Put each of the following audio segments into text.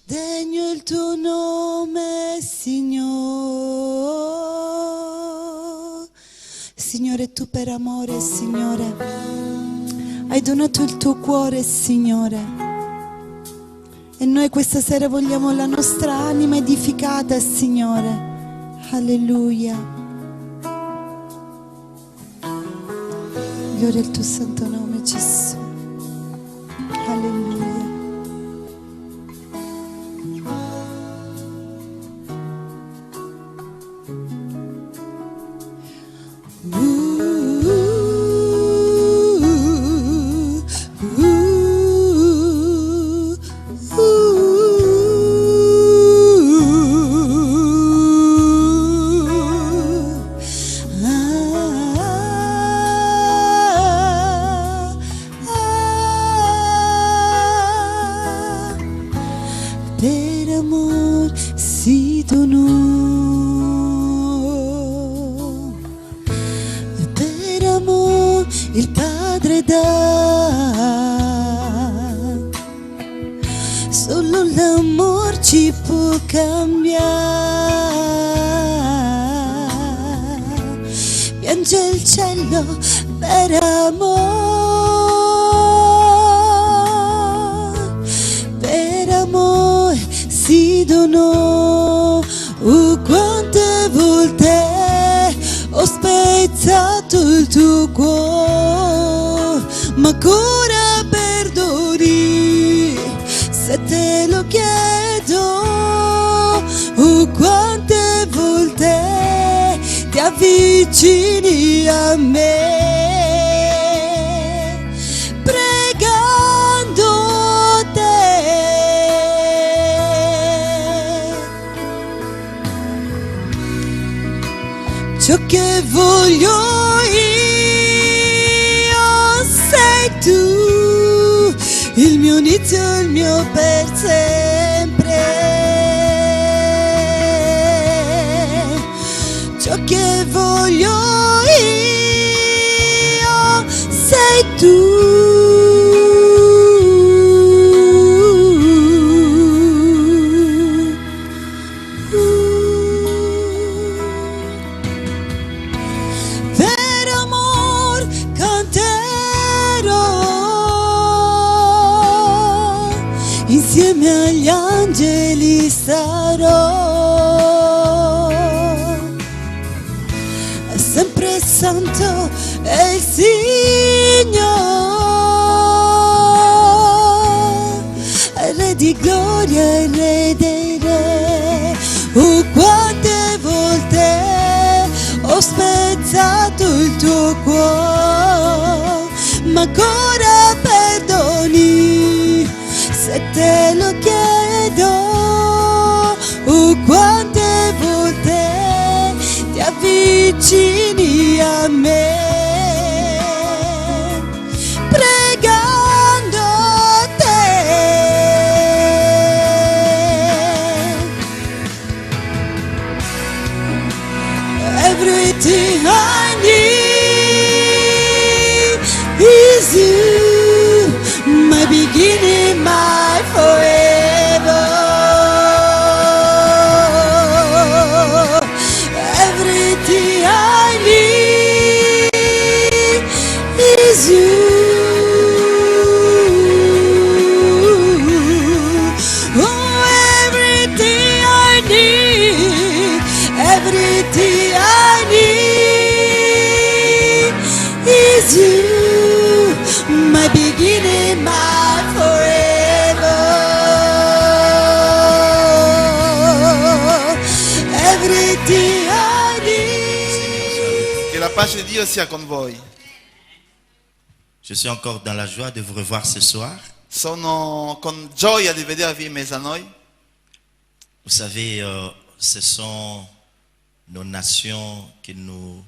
Degno il tuo nome, Signore. Signore, tu per amore, Signore, hai donato il tuo cuore, Signore. E noi questa sera vogliamo la nostra anima edificata, Signore. Alleluia. Gloria al tuo santo nome, Gesù. Alleluia. Per amor si donò, per amor il Padre dà, solo l'amor ci può cambiare, piange il cielo per amor, per amor si donò. Quante volte ho spezzato il tuo cuore, ma ancora perdoni se te lo chiedo. Quante volte ti avvicini a me, pregando te. Ciò che voglio io sei tu, il mio inizio, il mio per sempre. Ciò che voglio io sei tu. Per amor canterò, insieme agli angeli sarò, sempre santo è il Signore, Re di gloria e Re dei re. Quante volte ho spezzato il tuo cuore, ma ancora perdoni se te lo chiedo. Quante volte ti avvicini a me, pregando te. Everything I need is you, my beginning, my forever. Everything I need is you. Oh, everything I need, everything I need is you, my beginning, my forever. Everything I need. Che la pace di Dio sia con voi. Je suis encore dans la joie de vous revoir ce soir. Sono con gioia di vedervi in mezzo a noi. Vous savez, ce sont nos nations qui nous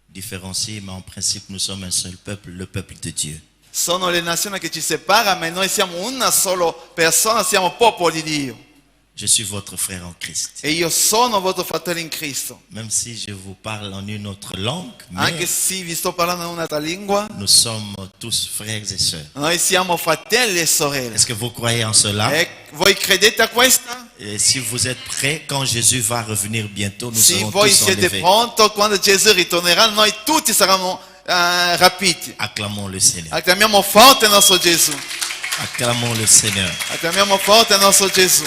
différencient, mais en principe, nous sommes un seul peuple, le peuple de Dieu. Sono le nazioni che ci separano, ma noi siamo una sola persona, siamo popolo di Dio. Je suis votre frère en Christ. e io sono vostro fratello in Cristo. Même si je vous parle en une autre langue, mais Anche se vi sto parlando in un'altra lingua, nous sommes tous frères et sœurs. noi siamo fratelli e sorelle. Est-ce que vous croyez en cela? E voi credete a questa? Et si vous êtes prêts, quand Jésus va revenir bientôt, nous Se serons voi tous siete enlevés. pronti, quando Gesù ritornerà, noi tutti saremo rapiti. Acclamons le Seigneur. Acclamiamo forte il nostro Gesù. Acclamons le Seigneur. Acclamiamo forte il nostro Gesù.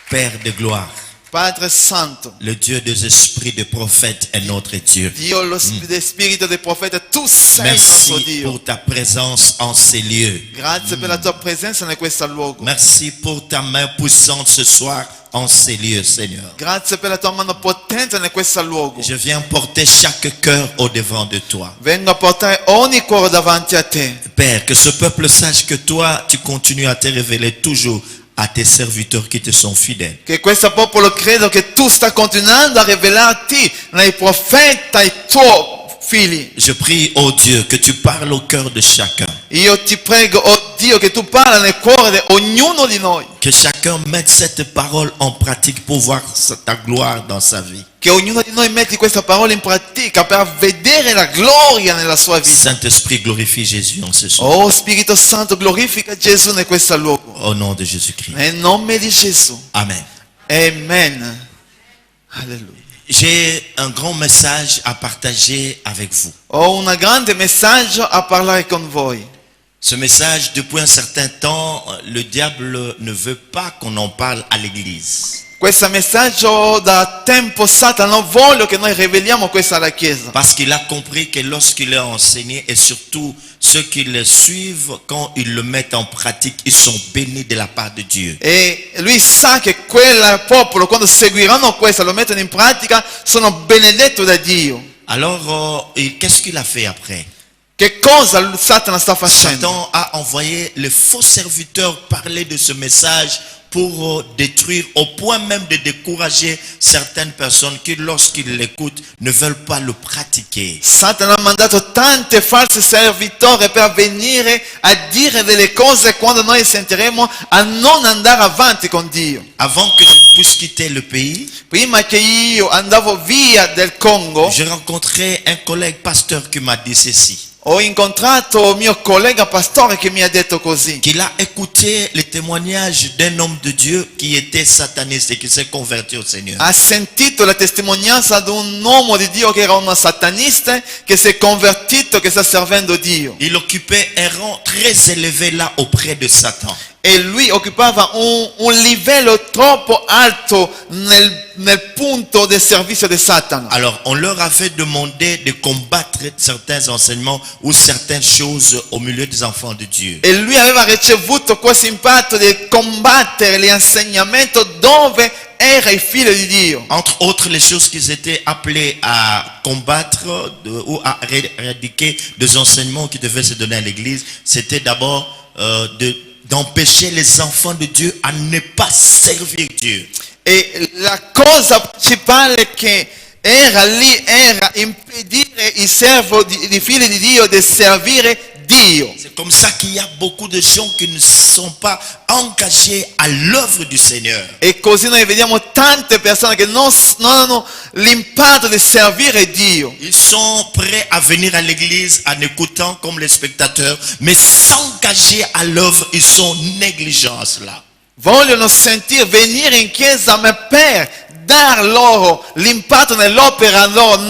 Père de gloire, Padre Santo, le Dieu des esprits de prophètes est notre Dieu. Dio, lo spirito del profeta, tu sei il nostro Merci Dio. pour ta présence en ces lieux. Grazie per la tua presenza in questo luogo. Merci pour ta main puissante ce soir en ces lieux, Seigneur. Grazie per la tua mano potente in questo luogo. Je viens porter chaque cœur au devant de toi. Vengo a portare ogni cuore davanti a te. Père, que ce peuple sache que toi, tu continues à te révéler toujours à tes serviteurs qui te sont fidèles. Che questo popolo credo che tu stai continuando a rivelarti nei profeti ai tuoi figli. Je prie, oh Dieu, que tu parles au cœur de chacun. Io ti prego, oh Dio, che tu parli nel cuore di ognuno di noi. Que chacun mette cette parole en pratique pour voir ta gloire dans sa vie. Che ognuno di noi metti questa parola in pratica per vedere la gloria nella sua vita. Saint-Esprit, glorifie Jésus en ce soir. Oh Spirito Santo, glorifica Gesù in questo luogo. Au nom de Jésus-Christ. Nel nome di Gesù. Amen. Amen. Alleluia. J'ai un grand message à partager avec vous. Ho un grande messaggio a parlare con voi. Ce message, depuis un certain temps, le diable ne veut pas qu'on en parle à l'église. Questo messaggio da tempo Satana vuole che noi riveliamo questo alla Chiesa. Parce qu'il a compris que lorsqu'il est enseigné et surtout ceux qui le suivent, quand ils le mettent en pratique, ils sont bénis de la part de Dieu. E lui sa che quel popolo, quando seguiranno questo, lo mettono in pratica, sono benedetti da Dio. Alors, qu'est-ce qu'il a fait après? Che cosa Satana sta facendo? Satan a envoyé les faux serviteurs parler de ce message pour détruire, au point même de décourager certaines personnes qui, lorsqu'ils l'écoutent, ne veulent pas le pratiquer. Satana ha mandato tante false servitori per venire a dire delle cose quando noi sentiremo a non andare avanti con Dio. Avant que je puisse quitter le pays, Prima che io andavo via del Congo, j'ai rencontré un collègue pasteur qui m'a dit ceci. ho incontrato un mio collega pastore che mi ha detto così. Qu'il a écouté le témoignage d'un homme de Dieu qui était sataniste et qui s'est converti au Seigneur. Ha sentito la testimonianza di un uomo di Dio che era un satanista che si è convertito, che sta servendo Dio. Il occupait un rang très élevé là auprès de Satan. E lui occupava un livello troppo alto nel punto del servizio di Satana. Alors, on leur avait demandé de combattre certains enseignements ou certaines choses au milieu des enfants de Dieu. E lui aveva ricevuto questo impatto di combattere l'insegnamento dove era il figlio di Dio. Entre autres, les choses qu'ils étaient appelés à combattre ou à éradiquer des enseignements qui devaient se donner à l'église, c'était d'abord d'empêcher les enfants de Dieu à ne pas servir Dieu. E la cosa principale che era lì era impedire il servo di figli di Dio di servire Dio. C'est comme ça qu'il y a beaucoup de gens qui ne sont pas engagés à l'œuvre du Seigneur. E così noi vediamo tante persone che non hanno l'impatto di servire Dio. Ils sont prêts à venir à l'église en écoutant comme les spectateurs, mais s'engager à l'œuvre, ils sont négligents à cela. Vogliono sentire venire in chiesa, ma per dar loro l'impatto nell'opera loro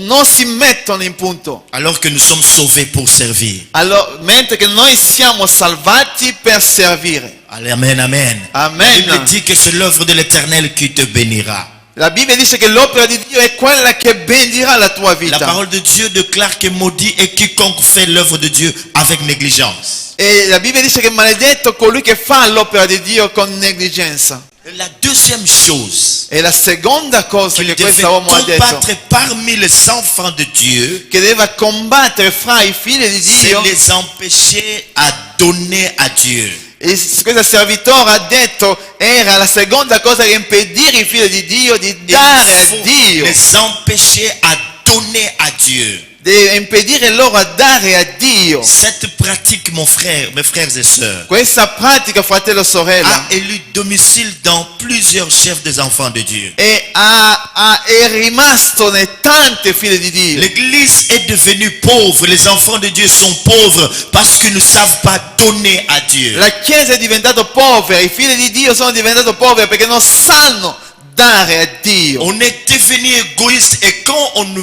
non si mettono in punto. Alors que nous sommes sauvés pour servir. Allora, mentre che noi siamo salvati per servire. Amen, amen. Amen. Il dit que c'est l'œuvre de l'Éternel qui te bénira. La Bibbia dice che l'opera di Dio è quella che bendirà la tua La vita. parole de Dieu déclare que maudit est quiconque fait l'œuvre de Dieu avec négligence. E la Bibbia dice che maledetto colui che fa l'opera di Dio con negligenza. La deuxième chose E la seconda cosa qu'il che devait questo uomo ha detto, combattre parmi les enfants de Dieu, che deve combattere fra i figli di c'est Dio, les empêcher à donner à Dieu. e questo servitore ha detto era la seconda cosa che impedire i figli di Dio di Il dare a faut Dio, les empêcher à donner à Dieu. di impedire loro a dare a Dio. Cette pratique, mon frère, mes frères et sœurs, Questa pratica, fratello e sorella, a élu domicile dans plusieurs chefs des enfants de Dieu. è rimasto nei tanti figli di Dio. L'église est devenue pauvre, les enfants de Dieu sont pauvres parce qu'ils ne savent pas donner à Dieu. La Chiesa è diventata povera, i figli di Dio sono diventati poveri perché non sanno dare a Dio. On est devenu égoïste et quand on ne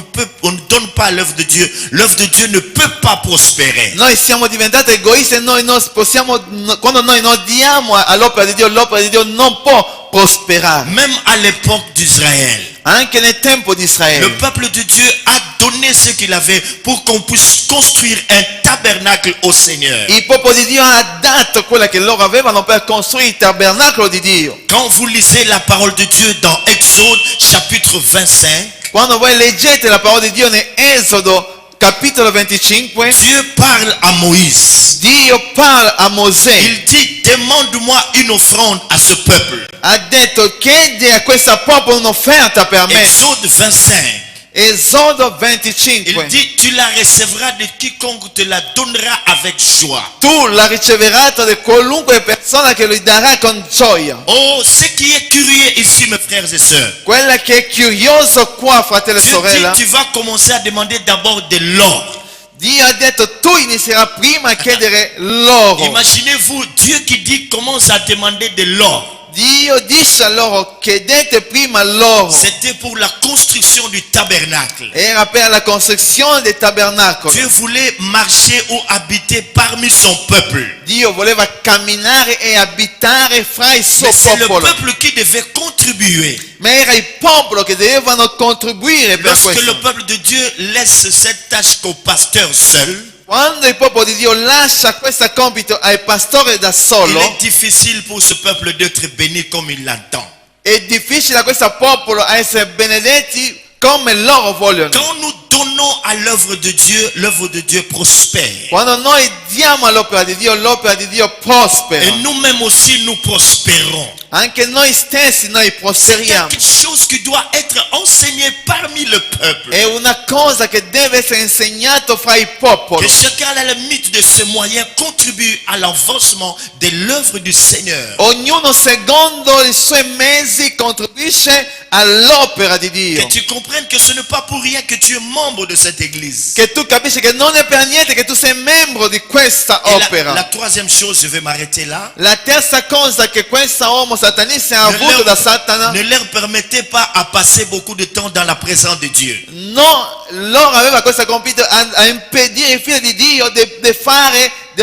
donne pas l'œuvre de Dieu ne peut pas prospérer. Noi siamo diventati egoisti e noi non possiamo, quando noi non diamo all'opera di Dio, l'opera di Dio non può prosperare. Même à l'époque d'Israël, Anche nel tempo di Israele, le peuple de Dieu a donné ce qu'il avait pour qu'on puisse construire un tabernacle au Seigneur. il popolo di Dio ha dato quella che loro avevano per costruire il tabernacolo di Dio. Quand vous lisez la parole de Dieu dans Exode chapitre 25, Quando voi leggete la parola di Dio in Esodo capitolo 25, Dieu parle à Moïse. Dio parla a Mosè. Il dit, demande-moi une offrande à ce peuple. Ha detto, chiedi a questo popolo un'offerta per me. Exode 25. Esodo Il 25. dit, tu la recevras de quiconque te la donnera avec joie. Tu la riceverai da qualunque persona che lo darà con gioia. Oh, ce qui est curieux ici, mes frères et sœurs. Quella che è curioso qua, fratello e Dieu sorella, dit, tu vas commencer à demander d'abord de l'or. Dio ha detto, tu inizierai prima a chiedere l'oro. Imaginez-vous, Dieu qui dit, commence à demander de l'or. Dio dice a loro, chiedete prima l'oro. C'était pour la construction du tabernacle. Era per la costruzione del tabernacolo. Dieu voulait marcher ou habiter parmi son peuple. Dio voleva camminare e abitare fra il suo Mais c'est le popolo. peuple qui devait contribuer. Ma era il popolo che dovevano contribuire per Lorsque le questo. peuple de Dieu laisse cette tâche qu'au pasteur seul, Quando il popolo di Dio lascia questo compito al pastore da il solo, est difficile pour ce peuple d'être béni comme il l'entend. è difficile a questo popolo essere benedetti come loro vogliono. Quand nous donnons à l'œuvre de Dieu prospère. Quando noi diamo all'opera di Dio prospera. Et nous-mêmes aussi, nous prospérons. Anche noi stessi noi C'est prosperiamo. quelque chose qui doit être enseigné parmi le peuple. È una cosa che deve essere insegnato fra il popolo. Que chacun à la limite de ses moyens contribue à l'avancement de l'œuvre du Seigneur. Ognuno secondo i suoi mezzi contribuisce all'opera di Dio. Que tu comprennes que ce n'est pas pour rien que tu es membre de cette église. Che tu capisci che non è per niente che tu sei membro di questa Et opera. la troisième chose, je vais m'arrêter là. La terza cosa che questa uomo satanista ha Ne avuto da Satana, ne leur permettez pas à passer beaucoup de temps dans la présence de Dieu. no, loro aveva questo compito a impedire i figli di Dio di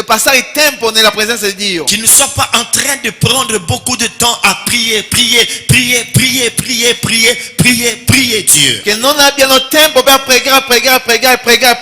passare il tempo nella presenza di Dio. Qu'ils ne soient pas en train de prendre beaucoup de temps à prier Dieu. Che non abbiano tempo per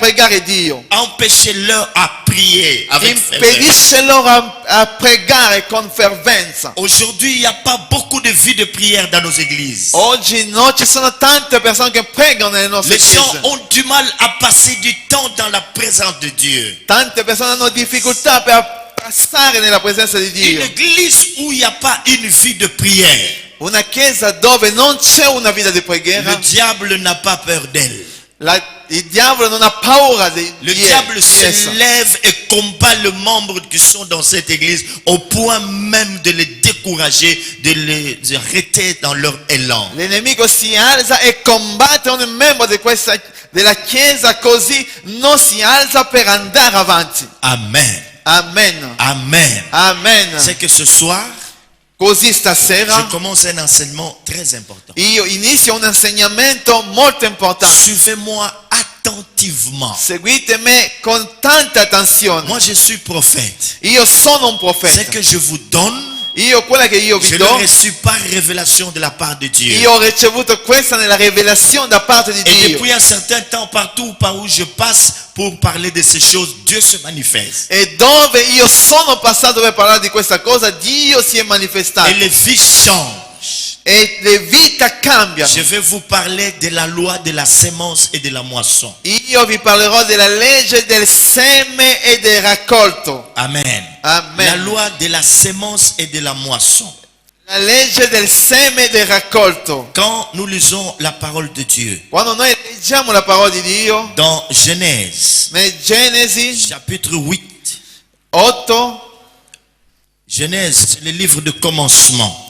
pregare Dio. Empêchez-leur à prier avec ferveur. Impedisce loro a pregare con fervenza. Aujourd'hui, il n'y a pas beaucoup de vie de prière dans nos églises. Oggi no, ci sono tante persone che pregano nelle nostre Les gens chiese. ont du mal à passer du temps dans la présence de Dieu. Tante persone hanno difficoltà per passare nella presenza di Une Dio. église où il n'y a pas une vie de prière, Una chiesa dove non c'è una vita di le preghiera, diable n'a pas peur d'elle. il diavolo non ha paura di Le di diable essa. se lève et combat les membres qui sont dans cette église au point même de les décourager, de les arrêter dans leur élan. L'enemico si alza e combatte ogni membro della chiesa, così non si alza per andare avanti. Amen. Amen. Amen. Amen. C'est que ce soir, Così je stasera commence un enseignement très important. io inizio un insegnamento molto importante. Suivez-moi attentivement. Seguite me con tanta attenzione. Moi, je suis prophète. Io sono un Ce profeta. que je vous donne, Quella che io je vi l'ai do, reçu par révélation de la part de Dieu. io ho ricevuto questa nella rivelazione da parte di Et Dio. depuis un certain temps, partout par où je passe pour parler de ces choses, Dieu se manifeste. E dove io sono passato per parlare di questa cosa, Dio si è manifestato. Et les vies changent. E le vite cambiano. Je vais vous parler de la loi de la sémence et de la moisson. Io vi parlerò della legge del seme e del raccolto. Amen. Amen. La loi de la sémence et de la moisson. La legge del seme e del raccolto. Quand nous lisons la parole de Dieu, Quando noi leggiamo la parola di Dio dans Genèse, nel Genesi chapitre 8. 8. Genèse, c'est le livre de commencement.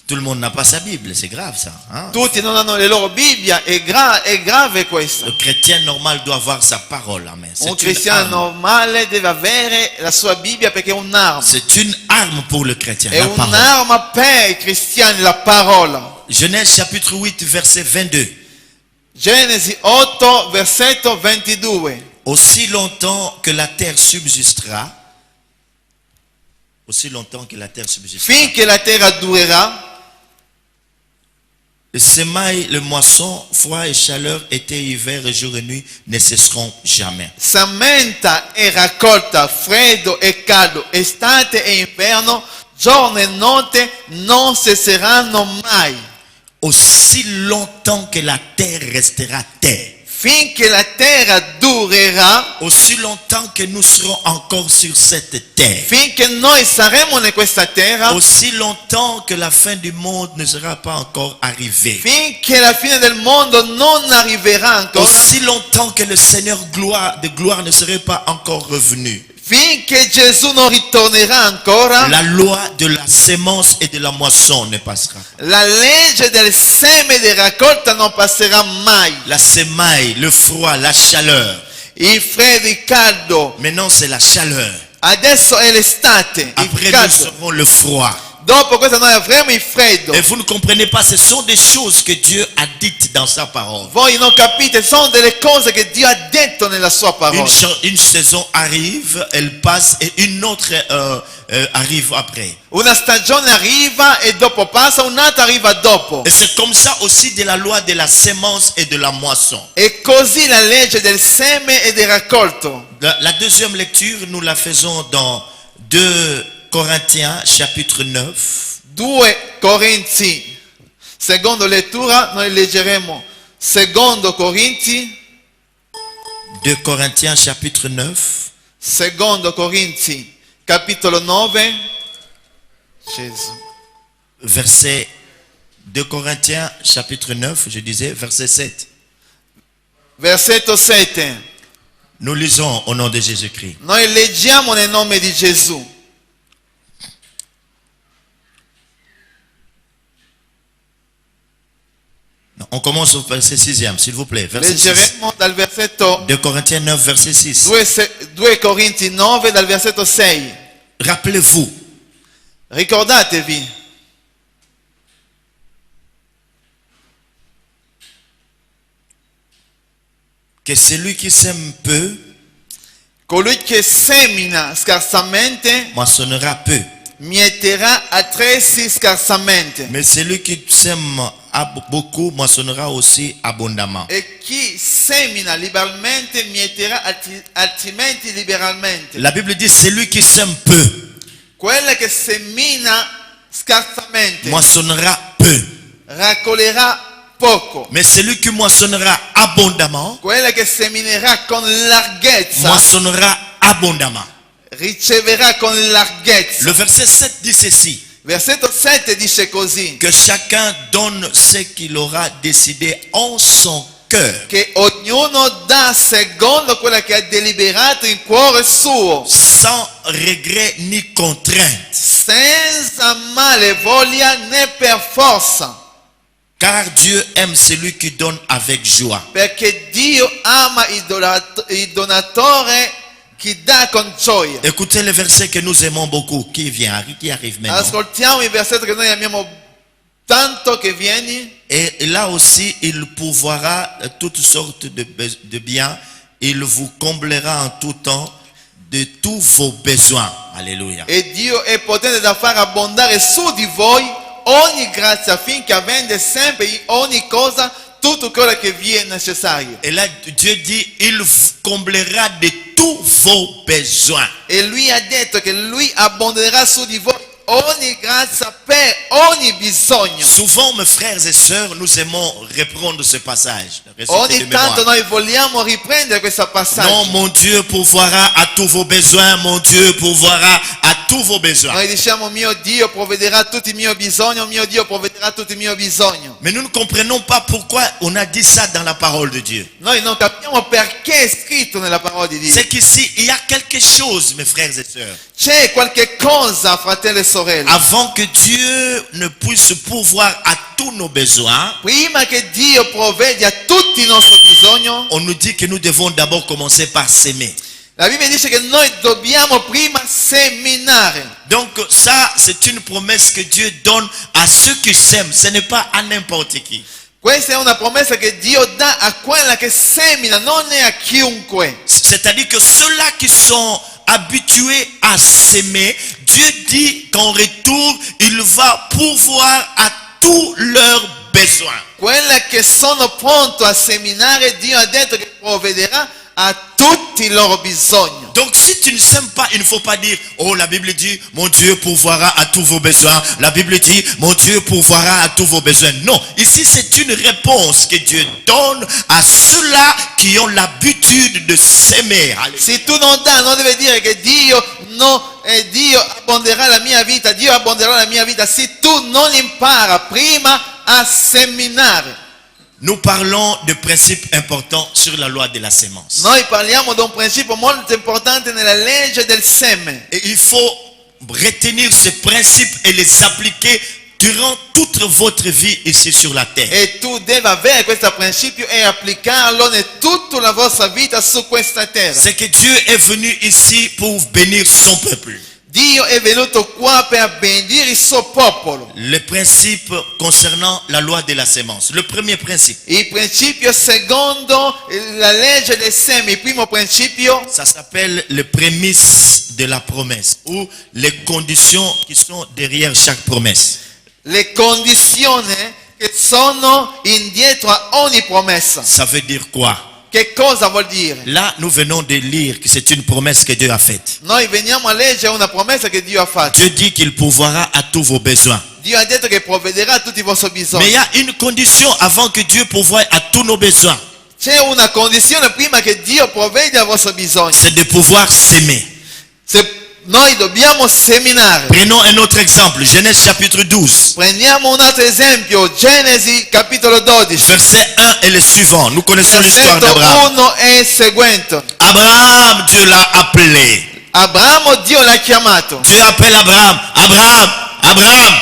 Tout le monde n'a pas sa Bible, c'est grave ça. Hein? Tutti non hanno le loro Bibbia, è grave questo. Le chrétien normal doit avoir sa parole. Amen. Un cristiano normale deve avere la sua Bibbia perché è un'arma. C'est une arme pour le chrétien. È La parole. un'arma per i cristiani, la parola. Genèse chapitre 8, verset 22. Genesi 8, versetto 22. Aussi longtemps que la terre subsistera, Finché la terra durerà, le semail, le moisson, froid et chaleur, été, hiver, et jour et nuit ne cesseront jamais. Sammenta e raccolta, freddo e caldo, estate e inverno, giorno e notte non cesseranno mai. Aussi longtemps que la terre restera terre. Finché la terra durerà, Aussi longtemps que nous serons encore sur cette terre. finché noi saremo in questa terra, Aussi longtemps que la fin du monde ne sera pas encore arrivée. finché la fine del mondo non arriverà ancora, Aussi longtemps que le Seigneur de gloire ne serait pas encore revenu. finché Gesù non ritornerà ancora, La loi de la sémence et de la moisson ne passera pas. la legge del seme e della raccolta non passerà mai. La semaille, le froid, la chaleur. Il freddo, il caldo, Maintenant c'est la chaleur. adesso è l'estate, il Après nous caldo. aurons le froid. Dopo questo noi avremo il freddo. Et vous ne comprenez pas, ce sont des choses que Dieu a dites dans sa parole. Voi non capite, sono delle cose che Dio ha detto nella sua parola. Une saison arrive, elle passe et une autre arrive après. Una stagione arriva e dopo passa, un'altra arriva dopo. Et c'est comme ça aussi de la loi de la sémence et de la moisson. E così la legge del seme e del raccolto. La deuxième lecture, nous la faisons dans 2 Corinthiens chapitre 9. 2 Corinzi. Seconda lettura noi leggeremo Secondo Corinzi. 2 Corinthiens chapitre 9. Secondo Corinzi capitolo 9. Gesù. Verset 2 Corinthiens chapitre 9, je disais verset 7. Versetto 7. Nous lisons au nom de Jésus-Christ. Noi leggiamo nel nome di Gesù. On commence au verset 6e, s'il vous plaît. Verset 6. Leggeremo dal versetto 2 Corinthiens 9, verset 6. 2 Corinzi 9 dal versetto 6. Rappelez-vous, Ricordatevi que celui qui sème peu colui che semina scarsamente moissonnera peu. mieterà altresì scarsamente, Mais celui qui sème beaucoup moissonnera aussi abondamment. e chi semina liberalmente mieterà altrimenti liberalmente. La Bible dit celui qui sème peu Quella che semina scarsamente moissonnera peu. raccoglierà poco, Mais celui qui moissonnera abondamment quella che seminerà con larghezza moissonnera abondamment. riceverà con larghezza. Le verset 7 dit ceci, Versetto 7 dice così: que chacun donne ce qu'il aura décidé en son cœur, che ognuno dà secondo quella che ha deliberato in cuore suo, sans regret ni contrainte. senza malevolia né per forza, Car Dieu aime celui qui donne avec joie. perché Dio ama il donatore che dà con gioia. Écoutez le verset que nous aimons beaucoup, qui arrive maintenant. Ascoltiamo il versetto che noi amiamo tanto, che vieni. Et là aussi, il pourvoira toutes sortes de biens. Il vous comblera en tout temps de tous vos besoins. Alléluia. E Dio è potente da far abbondare su di voi ogni grazia, affinché avende sempre in ogni cosa tutto quello che vi è necessario. Et là, Dieu dit, il vous comblera de tous vos besoins. E lui ha detto che lui abbonderà su di voi ogni grazia per ogni bisogno. Souvent, mes frères et sœurs, nous aimons reprendre ce passage. Réciter de Ogni mémoire. tanto noi vogliamo riprendere questo passaggio. Non, mon Dieu pourvoira à tous vos besoins. Mon Dieu pourvoira à tous vos besoins. Noi diciamo mio Dio provvederà a tutti i miei bisogni, mio Dio provvederà a tutti i miei bisogni. Mais nous ne comprenons pas pourquoi on a dit ça dans la parole de Dieu. Noi non capiamo perché è scritto nella parola di Dio. C'est qu'ici, il y a quelque chose, mes frères et sœurs. C'è qualche cosa, fratelli e sorelle. Avant que Dieu ne puisse pourvoir à tous nos besoins, Prima che Dio provvede a tutti i nostri bisogni, on nous dit que nous devons d'abord commencer par s'aimer. la Bibbia dice che noi dobbiamo prima seminare. Donc ça, c'est une promesse que Dieu donne à ceux qui s'aiment. Ce n'est pas à n'importe qui. Questa è una promessa che Dio dà a quella che semina, non è a chiunque. C'est-à-dire que ceux-là qui sont habitués à s'aimer, Dieu dit qu'en retour, il va pourvoir à tous leurs besoins. Quella che sono pronto a seminare, Dio ha detto che provvederà a tutti i loro bisogni. Donc si tu ne s'aimes pas, il ne faut pas dire, oh la Bible dit, mon Dieu pourvoira à tous vos besoins. La Bible dit, mon Dieu pourvoira à tous vos besoins. Non, ici c'est une réponse que Dieu donne à ceux-là qui ont l'habitude de s'aimer. Se tu non dai, non devi dire che Dio abbonderà la mia vita, Dio abbonderà la mia vita. Se tu non impara prima a seminare. Nous parlons de principes importants sur la loi de la sémence. Noi parliamo di un principio molto importante nella legge del seme. Et il faut retenir ces principes et les appliquer durant toute votre vie ici sur la terre. E tu devi avere questo principio e applicarlo in tutta la vostra vita su questa terra. C'est que Dieu est venu ici pour bénir son peuple. Dio è venuto qua per benedire il suo popolo. Le principe concernant la loi de la sémence. Le premier principe. Il principio secondo la legge del seme, il primo principio, Ça s'appelle les prémices de la promesse ou les conditions qui sont derrière chaque promesse. le condizioni che sono indietro a ogni promessa. Ça veut dire quoi? Che cosa vuol dire? Là, nous venons de lire que c'est une promesse que Dieu a faite. Noi veniamo a leggere una promessa che Dio ha fatto. Dieu dit qu'il pourvoira à tous vos besoins. Dio ha detto che provvederà a tutti i vostri Mais il bisogni. y a une condition avant que Dieu pourvoie à tous nos besoins. C'è una condizione prima che Dio provveda ai vostri bisogni. C'est de pouvoir s'aimer. Se noi dobbiamo seminare. Prenons un autre exemple. Genèse chapitre 12. Prendiamo un altro esempio, Genesi capitolo 12. Verset 1 et le suivant. Nous connaissons l'histoire Versetto d'Abraham. 1 è il seguente. Abraham, Dieu l'a appelé. Abramo Dio l'ha chiamato. Dieu appelle Abraham. Abraham, Abraham,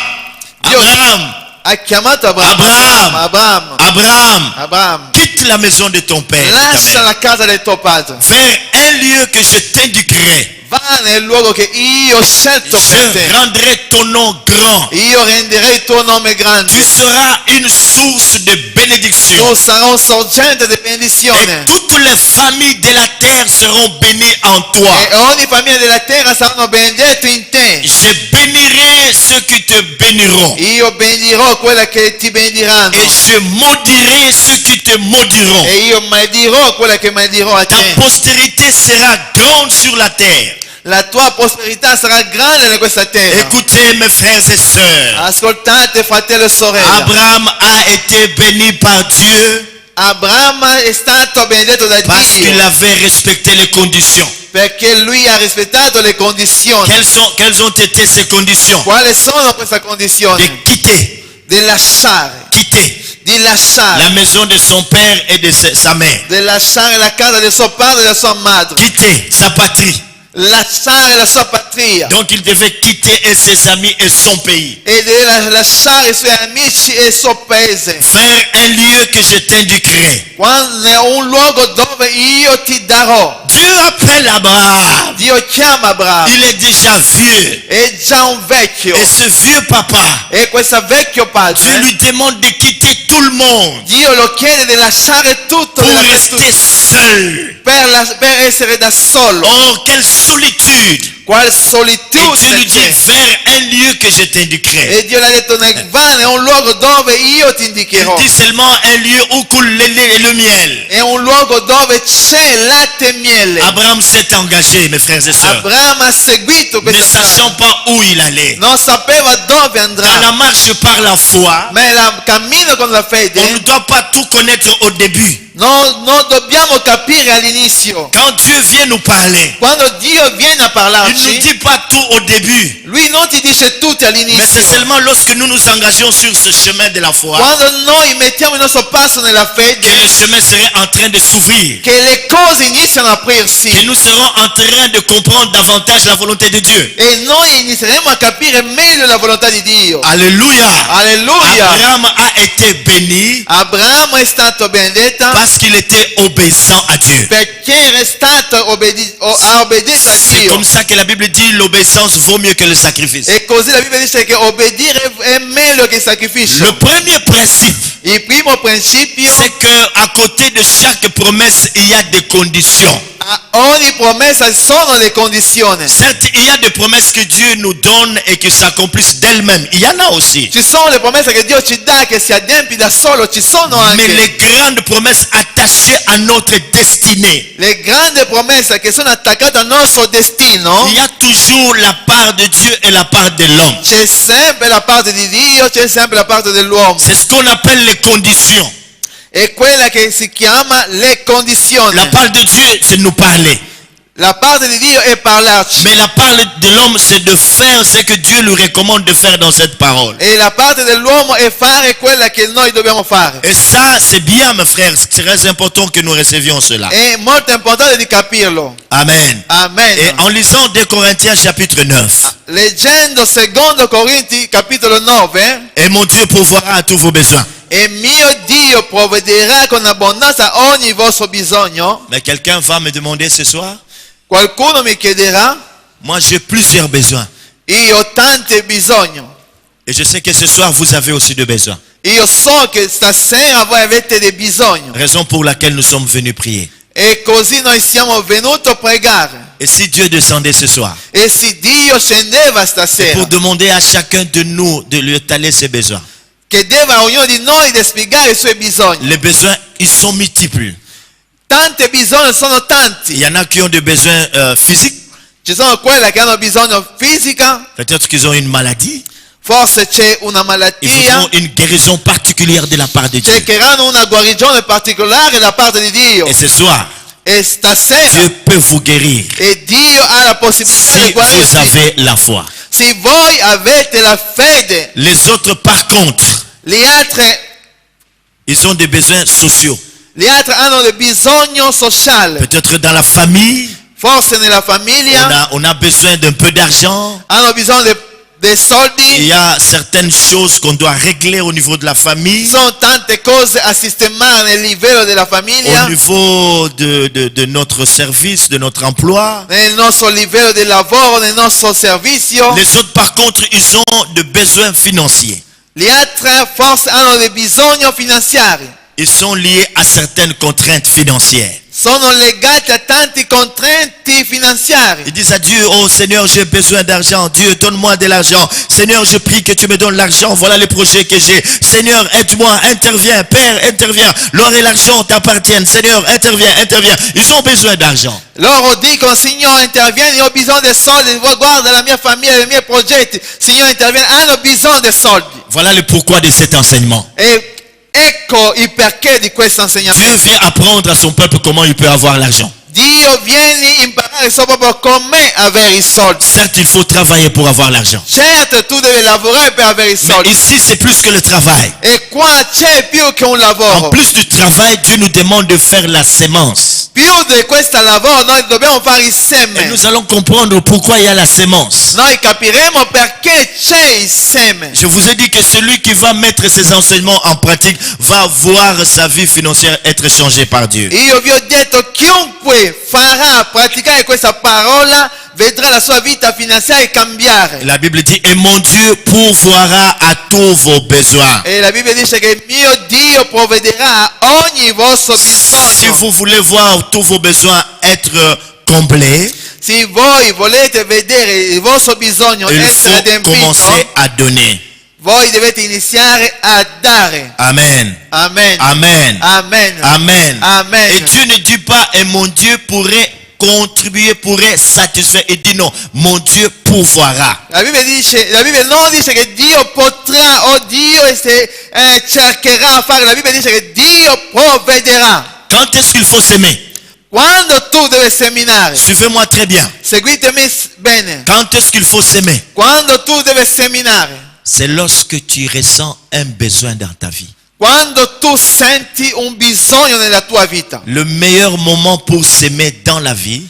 Dio Abraham, ha chiamato Abramo. Abraham, Abramo. Abraham. Abramo. Quitte la maison de ton père, et de ta Lascia mère, la casa del tuo padre. vers un lieu que je t'indiquerai. Va nel luogo che io ho scelto per Je te. rendrai ton nom grand. Io renderei il tuo nome grande. Tu seras une source de bénédiction. Tu sarai un sorgente di Et benedizione. toutes les familles de la terre seront bénies en toi. E ogni famiglia della terra saranno benedette in te. Je bénirai ceux qui te béniront. Io benedirò quelle che ti benediranno. Et je maudirai ceux qui te maudiront. E io maldirò quelle che maldirò a Ta te. postérité sera grande sur la terre. La tua prosperità sarà grande in questa terra. Écoutez mes frères et sœurs. Ascoltate fratello e sorelle. Abraham a été béni par Dieu Abramo è stato benedetto da parce qu'il Dio avait respecté les conditions. perché lui ha rispettato le condizioni. Quelles ont été ces conditions? Quali sono queste De condizioni? quitter, Di lasciare, la lasciare, maison de son père et de sa mère. di lasciare la casa del suo padre e della sua madre, Quitter sa patrie. lasciare la sua patria Donc il devait quitter et ses amis et son pays. e deve lasciare i suoi amici e il suo paese. Vers un lieu que je t'indiquerai. Quando è un luogo dove io ti darò. Dieu appelle Abraham. Dio chiama Abramo, Il est déjà vieux. è già un vecchio Et ce vieux papa, e questo vecchio Dieu padre, lui demande de quitter tout le monde Dio lo chiede di lasciare tutto pour rester seul. per essere da solo. Oh, quelle solitude. Quale Et solitudine Dieu lui dit, c'è. vers un lieu que je t'indiquerai. E Dio gli ha detto, va è un luogo dove io ti indicherò. Il dit seulement un lieu où coule le lait et le miel. È un luogo dove c'è latte e miele. Abraham s'est engagé, mes frères et sœurs, Abramo ha seguito ne questa sachant strada. pas où il allait. Non sapeva dove Dans andrà. la marche par la foi, Ma il cammino con la on ne fede doit pas tout connaître au début. Non dobbiamo capire all'inizio. Quand Dieu vient nous parler, Quando Dio viene a il ne nous parlarci, dit pas tout au début. Lui non ti dice tutto Mais c'est all'inizio. seulement lorsque nous nous engageons sur ce chemin de la foi Quando noi mettiamo il nostro passo nella que le fede, chemin serait en train de s'ouvrir. che le cose iniziano a Que aprirsi nous serons en train de comprendre davantage la volonté de Dieu. e noi inizieremo a capire meglio la volontà di Dio. Alléluia. Alleluia! Abraham a été béni Abramo è stato benedetto parce qu'il était obéissant à Dieu. perché era stato ha obbedito a C'est Dio. comme ça que la Bible dit l'obéissance vaut mieux que le sacrifice. E così la Bibbia dice che obbedire è meglio che il sacrificio. Le premier principe, Il primo principio, c'est que à côté de chaque promesse, il y a des conditions. a ogni promessa sono le condizioni. Certes, il y a des promesses que Dieu nous donne et qui s'accomplissent d'elles-mêmes. Il y en a aussi. Ci sono le promesse che Dio ci dà che si adempi da solo, ci sono Mais anche les grandes promesses attachées à notre destinée, le grandi promesse che sono attaccate al nostro destino. il y a toujours la part de Dieu et la part de l'homme. C'è sempre la parte di Dio, c'è sempre la parte dell'uomo. C'est ce qu'on appelle les conditions. È quella che si chiama le condizioni. La part de Dieu, c'est de nous parler. La parte di Dio è parlarci. Mais la part de l'homme, c'est de faire ce que Dieu lui recommande de faire dans cette parole. E la parte dell'uomo è fare quella che noi dobbiamo fare. Et ça, c'est bien, mes frères. C'est très important que nous recevions cela. È molto importante di capirlo. Amen. Amen. Et en lisant 2 Corinthiens chapitre 9, Leggendo secondo Corinti capitolo 9, et mon Dieu pourvoira à tous vos besoins. e mio Dio provvederà con abbondanza ogni vostro bisogno. Mais quelqu'un va me demander ce soir, Qualcuno mi chiederà, moi j'ai plusieurs besoins. io ho tanti bisogni. Et je sais que ce soir, vous avez aussi des besoins. Io so che stasera voi avete dei bisogni. Raison pour laquelle nous sommes venus prier. E così noi siamo venuti a pregare. Et si Dieu descendait ce soir, E se Dio scendeva c'est stasera, pour demander à chacun de nous de lui étaler ses besoins. chiedeva a ognuno di noi di spiegare i suoi bisogni. Les besoins, ils sont multiples. Tanti bisogni sono Il tanti. y en a qui ont des besoins physiques. Ci sono quelli che hanno bisogno fisica, Peut-être qu'ils ont une maladie. forse c'è una Ils malattia, voudront une guérison particulière de la part de Dieu. cercheranno una guarigione particolare da parte di Dio. Et ce soir, E stasera, Dieu peut vous guérir e Dio ha la possibilità si di vous guarirti. avez la foi. Se voi avete la fede, Les autres, par contre, gli altri ils ont des besoins sociaux. hanno del bisogno sociale. Peut-être dans la famille, Forse nella famiglia on a besoin d'un peu d'argent. hanno bisogno dei Il soldi. y a certaines choses qu'on doit régler au niveau de la famille, Ci sono tante cose a sistemare nel livello della au famiglia, niveau de notre service, de notre emploi. nel nostro livello di lavoro, nel nostro servizio. Les autres, par contre, ils ont des besoins financiers. Gli altri forse hanno dei bisogni finanziari. Ils sont liés à certaines contraintes financières. Sono legati a tanti contratti finanziari. Ils disent à Dieu, oh Seigneur, j'ai besoin d'argent. Dieu, donne-moi de l'argent. Seigneur, je prie que tu me donnes l'argent. Voilà les projets que j'ai. Seigneur, aide-moi, interviens. Père, interviens. L'or et l'argent t'appartiennent. Seigneur, interviens, interviens. Ils ont besoin d'argent. Loro dicono, Signore intervieni, ho bisogno dei soldi, guarda la mia famiglia, i miei progetti. Signore intervieni, hanno bisogno dei soldi. Voilà le pourquoi de cet enseignement. E ecco il perché di questo Dieu insegnamento. vient apprendre à son peuple comment il peut avoir l'argent. Dio viene a imparare solo proprio come avere i soldi. Certes, il faut travailler pour avoir l'argent. Certo, tu devi lavorare per avere i Mais soldi. ici, c'est plus que le travail. E qua c'è più che un En lavoro. plus du travail, Dieu nous demande de faire la sémence. Più di questo lavoro noi dobbiamo fare il Et seme. nous allons comprendre pourquoi il y a la sémence. Noi capiremo perché c'è il seme. Je vous ai dit que celui qui va mettre ces enseignements en pratique va voir sa vie financière être changée par Dieu. Io vi ho detto, chiunque farà praticare questa parola vedrà la sua vita finanziaria cambiare. La Bible dit, et mon Dieu pourvoira à tous vos besoins. E la Bibbia dice che mio Dio provvederà a ogni vostro Si bisogno. vous voulez voir tous vos besoins être comblés, Se voi volete vedere il vostro bisogno il essere faut commencer adempiuto, à donner. voi dovete iniziare a dare. Amen. Amen. Amen. Amen. Amen. Amen. Et Dieu ne dit pas, et mon Dieu pourrait contribuer, pourrait satisfaire. Il dit non, mon Dieu pourvoira. La Bibbia non dice che Dio potrà o Dio cercherà a fare, la Bibbia dice che Dio provvederà. Quand est-ce qu'il faut s'aimer? Quando tu devi seminare, Suivez-moi très bien. seguitemi bene, Quand est-ce qu'il faut s'aimer? quando tu devi seminare, C'est lorsque tu ressens un besoin dans ta vie. quando tu senti un bisogno nella tua vita. Le meilleur moment pour s'aimer dans la vie,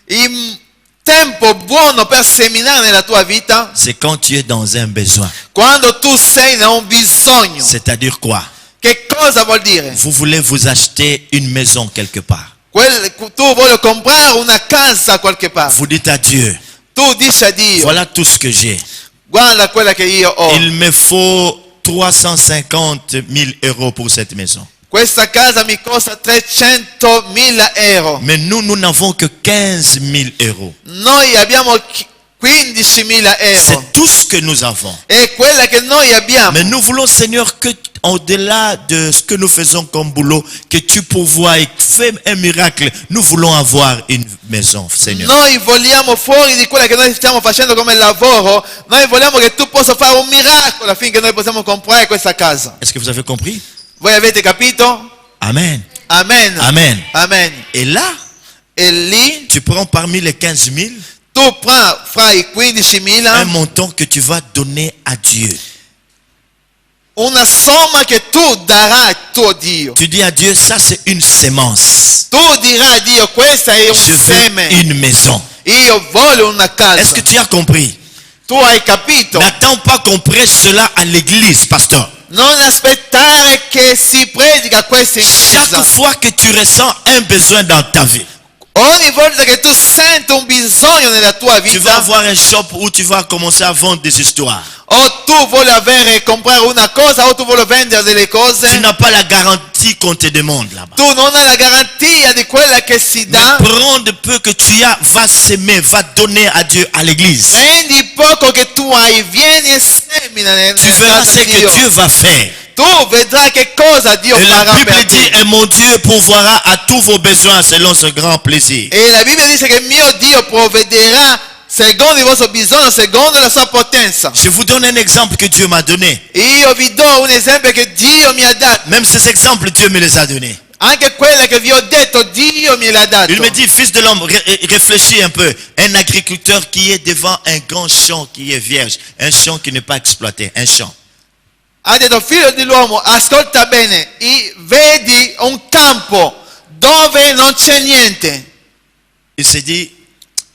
Il tempo buono per seminare nella tua vita, c'est quand tu es dans un besoin. quando tu sei in un bisogno. C'est-à-dire quoi? Che cosa vuol dire? Vous voulez vous acheter une maison quelque part. Tu vuoi comprare una casa qualche parte. Vous dites à Dieu, Tu dici a Dio, voilà tout ce que j'ai. guarda quella che io ho. Il me faut 350 000 euros pour cette maison. Questa casa mi costa 300.000 euro. Mais nous n'avons que 15 000 euros. Noi abbiamo 15.000 euro. C'est tout ce que nous avons. È quella che noi abbiamo. Mais nous voulons, Seigneur, que au-delà de ce que nous faisons comme boulot, que tu pourvoies et fais un miracle. Nous voulons avoir une maison, Seigneur. Noi vogliamo fuori di quella che noi stiamo facendo come lavoro, noi vogliamo che tu possa fare un miracolo affinché noi possiamo comprare questa casa. Est-ce que vous avez compris? Voi avete capito? Amen. Amen. Amen. Amen. Et là, E lì tu prends parmi les 15 000 tu prends fra i un 15.000 montant que tu vas donner à Dieu. una somma che tu darai a tuo Dio. Tu dis à Dieu, ça c'est une sémence. Tu dirai a Dio, questa è un Je veux seme. une maison. Io voglio una casa. Est-ce que tu as compris? Tu hai capito? N'attends pas qu'on prêche cela à l'église, pasteur. Non aspettare che si predica questo in Chaque chiesa. fois que tu ressens un besoin dans ta vie, Ogni volta che tu senti un bisogno nella tua tu vas vita, avoir un shop où tu vas commencer à vendre des histoires. o tu vuoi comprare una cosa, o tu vuoi vendere delle Tu cose, n'as pas la garantie qu'on te demande là-bas. tu non hai la garantia di quella che si dà. Mais prends de peu que tu as, va s'aimer, va donner à Dieu, à l'église. Prendi poco che tu hai, vieni e semina nel Tu verras ce que Dio. Dieu va faire. Tu vedrai che cosa Dio Et la farà Bible per dit, te. et mon Dieu pourvoira à tous vos besoins selon ce grand plaisir. E la Bibbia dice che mio Dio provvederà secondo il vostro bisogno, secondo la sua potenza. Je vous donne un exemple que Dieu m'a donné. Io vi do un esempio che Dio mi ha dato. Même ces exemples, Dieu me les a donnés. Anche quella che vi ho detto, Dio me l'ha dato. Il me dit, fils de l'homme, réfléchis un peu. Un agriculteur qui est devant un grand champ qui est vierge. Un champ qui n'est pas exploité. Un champ. Ha detto, figlio dell'uomo, ascolta bene, vedi un campo dove non c'è niente. Il s'est dit,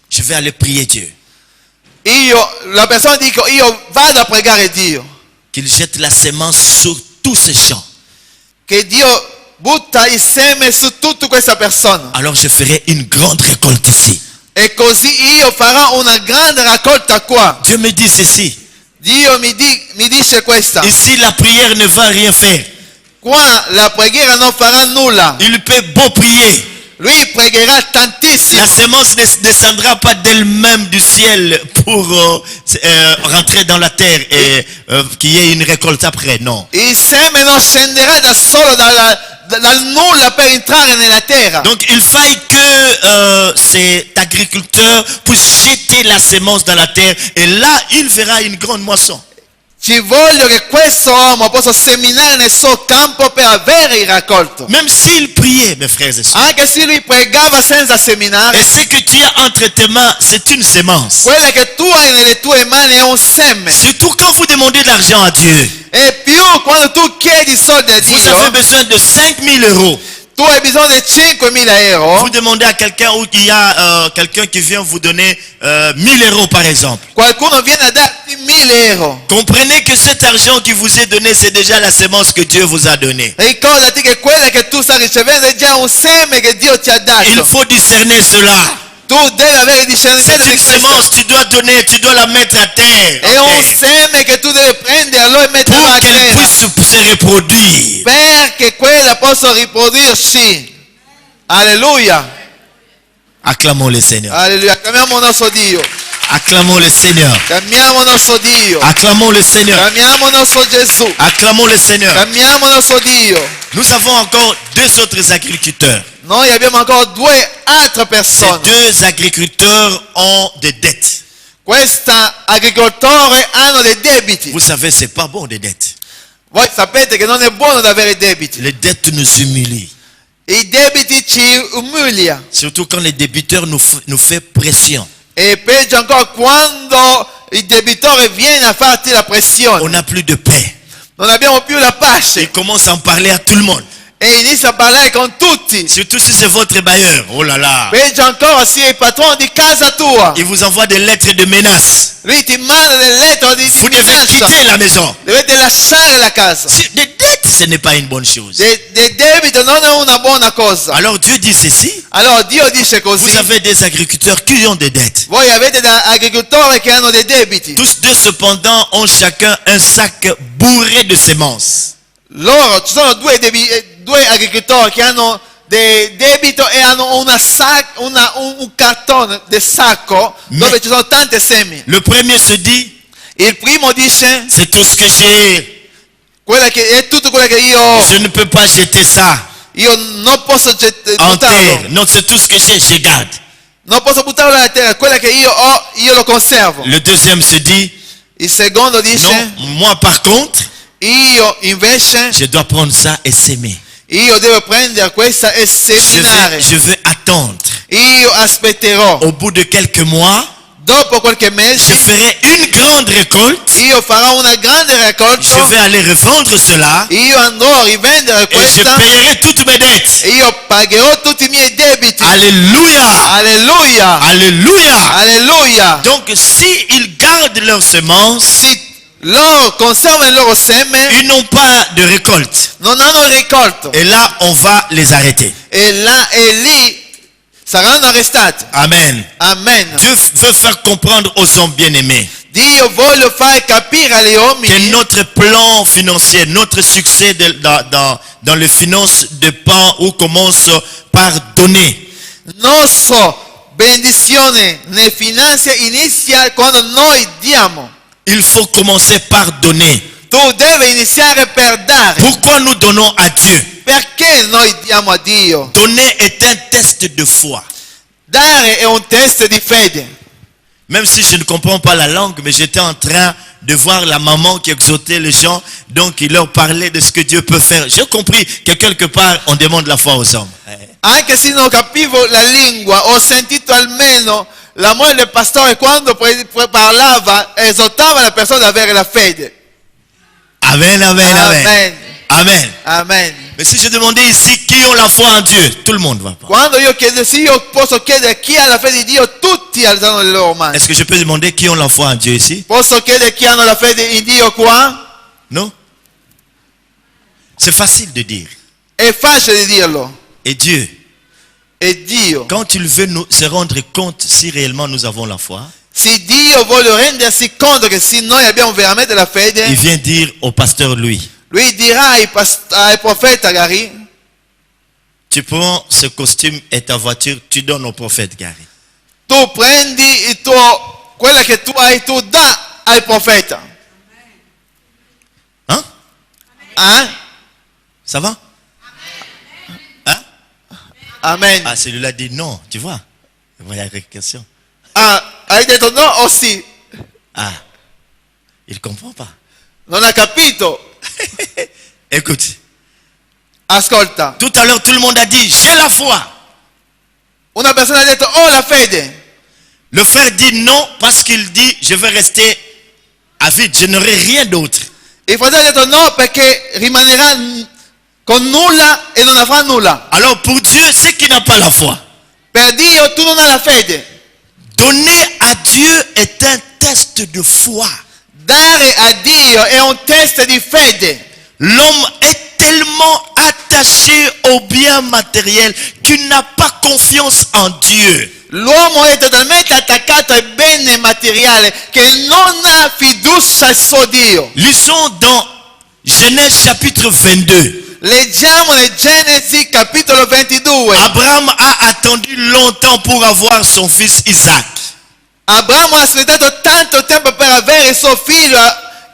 je vais aller prier Dieu. La persona dice, io vado a pregare Dio. Qu'il jette la semence sur tous ces champs. Che Dio butta il seme su tutta questa persona. Alors je ferai une grande récolte ici. E così io farò una grande raccolta qua. Dieu me dit ceci. Dio mi dice questa. Ici la prière ne va rien faire. Qua la preghiera non farà nulla. Il peut beau prier. Lui pregherà tantissimo. La semence ne descendra pas d'elle-même du ciel pour rentrer dans la terre et qu'il y ait une récolte après. Non. Il seme non scenderà da solo dal nulla per entrare nella terra. Donc il faille que cet agriculteur puisse jeter la semence dans la terre et là il verra une grande moisson. Ci voglio che questo uomo possa seminare nel suo campo per avere il raccolto. Même s'il priait, mes frères et sœurs. Anche se lui pregava senza seminare, Et ce que tu as entre tes mains, c'est une semence. quella che tu hai nelle tue mani è un seme. Surtout quand vous demandez de l'argent à Dieu. E più quando tu chiedi soldi a Vous avez Dio, besoin de 5 000 euros. tu hai bisogno di 5.000 euro. Vous demandez à quelqu'un ou il y a quelqu'un qui vient vous donner 1 000 euros par exemple. Qualcuno viene a darti 1.000 euro. Comprenez que cet argent qui vous est donné, c'est déjà la semence que Dieu vous a donnée. Ricordati che quella che tu stai ricevendo è già un seme che Dio ti ha Il dato. faut discerner cela. Tu devi avere discernimento C'est di une questo. semence, tu dois donner, tu dois la mettre à terre. È un seme che tu devi prenderlo e metterlo Pour a qu'elle terra. puisse se reproduire. Perché quella possa riprodursi. Alleluia. Acclamons le Seigneur. Alleluia. Chiamiamo il nostro Dio. Acclamons le Seigneur. Chiamiamo il nostro Dio. Acclamons le Seigneur. Chiamiamo il nostro Gesù. Acclamons le Seigneur. Chiamiamo il nostro Dio. Nous avons encore 2 autres agriculteurs. Noi abbiamo ancora 2 altre Ces persone. 2 agriculteurs ont des dettes. Questo agricoltore hanno dei debiti. Vous savez, c'est pas bon des dettes. Voi sapete che non è buono da avere debiti. Les dettes nous humilient. I debiti ci umilia. Surtout quand les débiteurs nous fait pression. E peggio ancora quando il debitore viene a farti la pressione. On n'a plus de paix. Non abbiamo più la pace. Il commence à en parler à tout le monde. E inizia a parlare con tutti. Surtout si c'est votre bailleur. Oh là là. Peggio ancora se il padrone di casa tua. Il vous envoie des lettres de menace. Lui ti manda delle lettere di Vous devez minaccia. quitter la maison. Dovete lasciare la casa. Des dettes, ce n'est pas une bonne chose. Del debito non è una buona cosa. Alors Dieu dit ceci. Allora Dio dice così. Vous avez des agriculteurs qui ont des dettes. Voi avete da agricoltori che hanno dei debiti. Tous deux cependant ont chacun un sac bourré de semences. Loro, ci sono due agricoltori che hanno del debito e hanno un cartone del sacco dove ci sono tante semi. Le premier se dit, Il primo dice, c'est tout ce que j'ai. è tutto quello che io Je ne peux pas jeter ça non posso en terre. buttarlo. Non, c'est tout ce que j'ai, je garde. Non posso buttarlo nella terra, quello che io ho, io lo conservo. Le deuxième se dit, Il secondo dice, non, moi par contre, io invece, je dois prendre ça et s'aimer. io devo prendere questa e seminare. Je veux attendre. Io aspetterò. Au bout de quelques mois, Dopo qualche je mese, ferai une grande récolte. io farò una grande raccolta. Je vais aller revendre cela Io andrò a rivendere et je questa paierai toutes mes dettes. e io pagherò tutti i miei debiti. Alléluia. Alleluia! Alléluia. Alleluia! Donc si ils gardent leurs semences, Se loro conservano il loro seme, ils n'ont pas de récolte. non hanno raccolto. Et là, on va les arrêter. E lì saranno arrestati. Amen. Amen. Dieu veut faire comprendre aux hommes bien-aimés Dio vuole fare capire agli que uomini notre plan financier, notre succès dans les finances dépend ou commence par donner. nostra benedizione nelle finanze inizia quando noi diamo. Il faut commencer par donner. Tu devi iniziare per dare. Pourquoi nous donnons à Dieu? Perché noi diamo a Dio? Donner est un test de foi. Dare è un test di fede. Même si je ne comprends pas la langue, mais j'étais en train de voir la maman qui exhortait les gens, donc il leur parlait de ce que Dieu peut faire. J'ai compris que quelque part, on demande la foi aux hommes. Anche se non capivo la lingua, ho sentito almeno l'amore del pastore quando parlava, esortava la persona ad avere la fede. Amen, amen, amen. Amen. Amen. Amen. Mais si je demandais ici qui ont la foi en Dieu, tout le monde va pas. Quando io chiedo, sì, io posso chiedere chi ha la fede di Dio, tutti alzano le loro mani. Est-ce que je peux demander qui ont la foi en Dieu ici? Posso chiedere chi hanno la fede in Dio qua? Non? C'est facile de dire. È facile di dirlo. Et Dieu, E Dio, quand il veut se rendre compte si réellement nous avons la foi, se Dio vuole rendersi conto che se noi abbiamo veramente la il fede, vient dire au pasteur lui, lui dirà ai profeta Gary, tu prends ce costume et ta voiture, tu donnes au prophète Gary. tu prendi quello che tu hai, tu dà al profeta. Hein? Hein? Ça va? Hein? Amen. Ah, celui-là dit non, tu vois. Voilà la question. Ah, hai detto no o sì? Ah, il ne comprend pas. Non ha capito. Écoute, Ascolta. tout à l'heure, tout le monde a dit, j'ai la foi. Una persona ha detto ho la fede. Le frère dit non parce qu'il dit, je vais rester à vide, je n'aurai rien d'autre. Il fratello ha detto no perché rimanerà con nulla e non avrà nulla. Alors pour Dieu, c'est qui n'a pas la foi. Per Dio tu non hai la fede. Donner à Dieu est un test de foi. Dare a Dio è un test di fede. L'homme est tellement attaché au bien matériel qu'il n'a pas confiance en Dieu. L'uomo è totalmente attaccato ai beni materiali che non ha fiducia al suo Dio. Lisons dans Genèse chapitre 22. Leggiamo nel Genesi capitolo 22. Abraham a attendu longtemps pour avoir son fils Isaac. Abramo ha aspettato tanto tempo per avere il suo figlio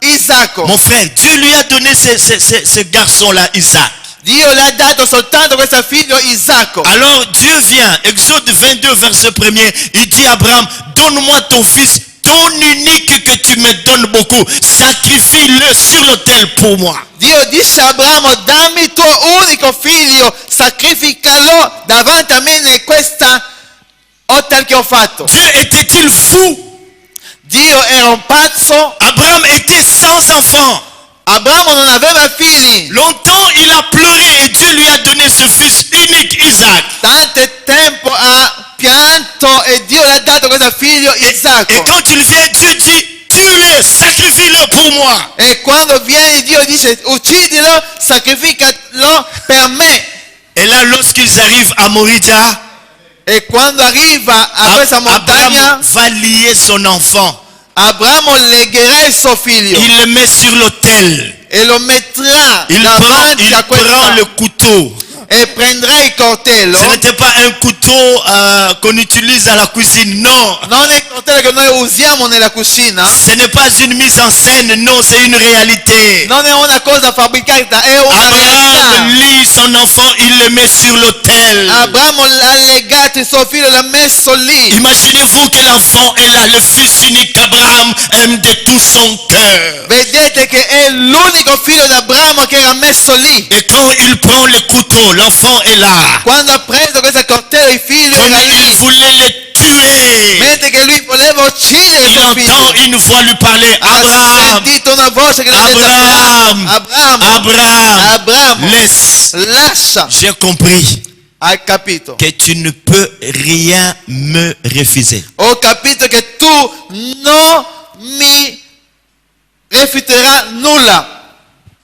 Isacco. Mon frère, Dieu lui a donné ce garçon-là, Isaac. Dio le ha dato soltanto questo figlio Isacco. Alors Dieu vient, Exode 22, verset 1er, il dit à Abraham, donne-moi ton fils, ton unique que tu me donnes beaucoup, sacrifie-le sur l'autel pour moi. Dio disse a Abramo, dammi il tuo unico figlio, sacrificalo davanti a me in questa hotel che ho fatto. Dieu était-il fou? Dio era un pazzo. Abraham était sans enfant. Abramo non aveva figli. Longtemps il a pleuré et Dieu lui a donné ce fils unique, Isaac. Tanto tempo ha pianto e Dio le ha dato questo figlio Isacco. Et quand il vient, Dieu dit, tue-le, sacrifie-le pour moi. E quando viene Dio dice uccidilo, sacrificalo per me. Et là, lorsqu'ils arrivent à Moridia, E quando arriva a questa montagna, Abraham va lier son enfant. Abramo legherà il suo figlio Il le met sur l'autel. e lo metterà Il davanti a prend questa le couteau. e prendrà il coltello. Ce n'était pas un couteau qu'on utilise à la cuisine, non. Non è il coltello che noi usiamo nella cucina, Ce n'est pas une mise en scène, non, c'est une réalité. non è una cosa fabbricata, è una Abraham realtà. lie son enfant, il le met sur l'autel. Abramo ha legato il suo figlio e l'ha messo lì. Imaginez-vous que l'enfant est là, le fils unique qu'Abraham aime de tout son cœur. Vedete che è l'unico figlio di Abramo che era messo lì. Et quand il prend le couteau, l'enfant est là. Quando ha preso questo coltello il figlio Comme era il lì. voulait le tuer, Mentre che lui voleva uccidere il suo figlio. entend une voix lui parler. Ha Abraham, sentito una voce che gli ha detto Abraham, Abramo, Abraham, laisse. lascia. J'ai compris Hai capito? que tu ne peux rien me refuser. Ho capito che tu non mi rifiuterai nulla.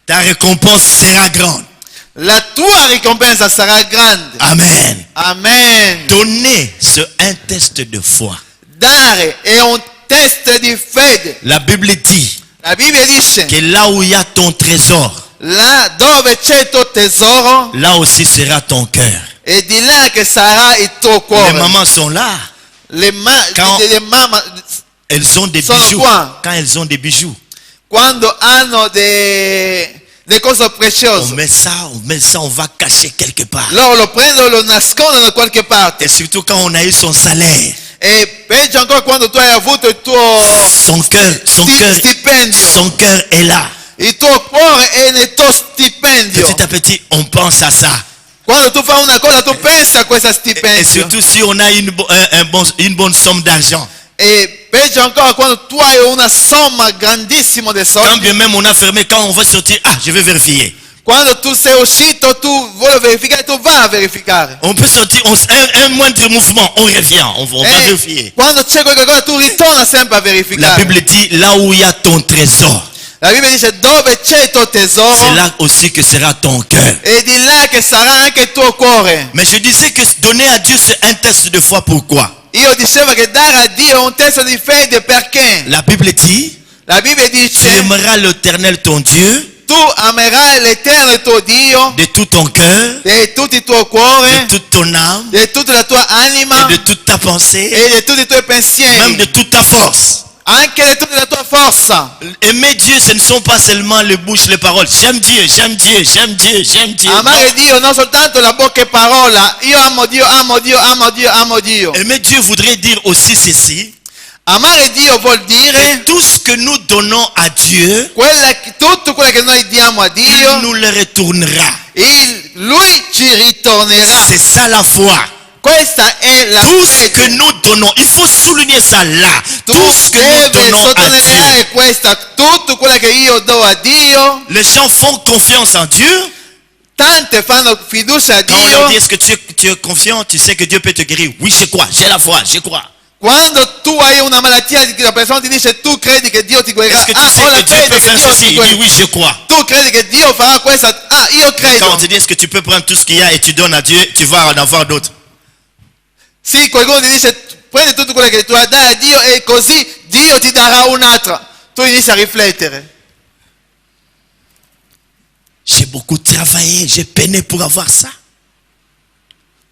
Ta récompense sera grande. La tua ricompensa sarà grande. Amen. Amen. Donner un test de foi. Dare è un test di fede. La Bible dit La Bibbia dice, que là où il y a ton trésor, là dove c'è il tuo tesoro, là aussi sera ton cœur. è di là che sarà il tuo Les cuore. mamans sont là. Le mamme, Elles ont des Sono bijoux. qua. Quand elles ont des bijoux, quando hanno delle cose on preziose, met ça, on va cacher quelque part. loro lo prendono e lo nascondono da qualche parte. Et surtout quand on a eu son salaire, E peggio ancora quando tu hai avuto il tuo son stipendio. cœur est là. Il tuo cuore è nel tuo stipendio. Petit à petit, on pense à ça. Quando tu fai una cosa, tu pensi a questo Et stipendio. surtout si on a une bonne somme d'argent. E peggio ancora quando tu hai una somma grandissima di Quand soldi. bien même on a fermé, quand on va sortir, je vais vérifier. Quando tu sei uscito, tu vuoi verificare, tu vai a verificare. On peut sortir, un moindre mouvement, on revient, on va vérifier. Quando c'è qualche cosa, tu ritorna sempre a La verificare. Bible dit, là où il y a ton trésor, La Bibbia dice dove c'è il tuo tesoro, c'est là aussi que sera ton cœur. è di là che sarà anche il tuo cuore. Mais je disais que donner à Dieu, c'est un test de foi. Pourquoi? Io dicevo che dare a Dio è un testo di fede perché La Bible dit, la Bibbia tu dice aimeras l'Éternel ton Dieu tu amerai l'Eterno il tuo Dio de tout ton cœur, di tutto il tuo cuore, de toute ton âme, di tutta la tua anima et de toute ta pensée, e di tutti i tuoi même pensieri, de toute ta force. anche di tutta la tua forza. Aimer Dieu, ce ne sont pas seulement les bouches, les paroles. J'aime Dieu, j'aime Dieu, j'aime Dieu, j'aime Dieu. Amare Dio non soltanto la bocca e parola, io amo Dio, amo Dio, amo Dio, amo Dio. Aimer Dieu voudrait dire aussi ceci. Amare Dio vuol Et dire tout ce que nous donnons à Dieu, tutto quello che noi diamo a il Dio, nous le retournera. Lui ci ritornerà. C'est ça la foi. Questa è la Tout ce que fede. nous donnons, il faut souligner ça là. Tu Tout ce que nous devi donnons à Dieu. sottolineare questa, tutto quello che io do a Dio. Les gens font confiance en Dieu. Tante fanno fiducia a Quand on leur dit, Dio. est-ce que tu es confiant, tu sais que Dieu peut te guérir. Oui, je crois, j'ai la foi, je crois. Quando tu hai una malattia, la persona ti dice tu credi che Dio ti guarirà. Est-ce que tu Ho sais la que Dieu fede peut che faire Dio ceci? ti Il dit guarirà. oui, je crois. Tu credi che Dio farà questa? Io Quand on credo. te dit, est-ce que tu peux prendre tout ce qu'il y a et tu donnes à Dieu, tu vas en avoir d'autres. Sì, qualcuno ti dice prendi tutto quello che tu hai dai a Dio e così Dio ti darà un'altra. Tu inizi a riflettere. J'ai beaucoup travaillé, j'ai peiné pour avoir ça.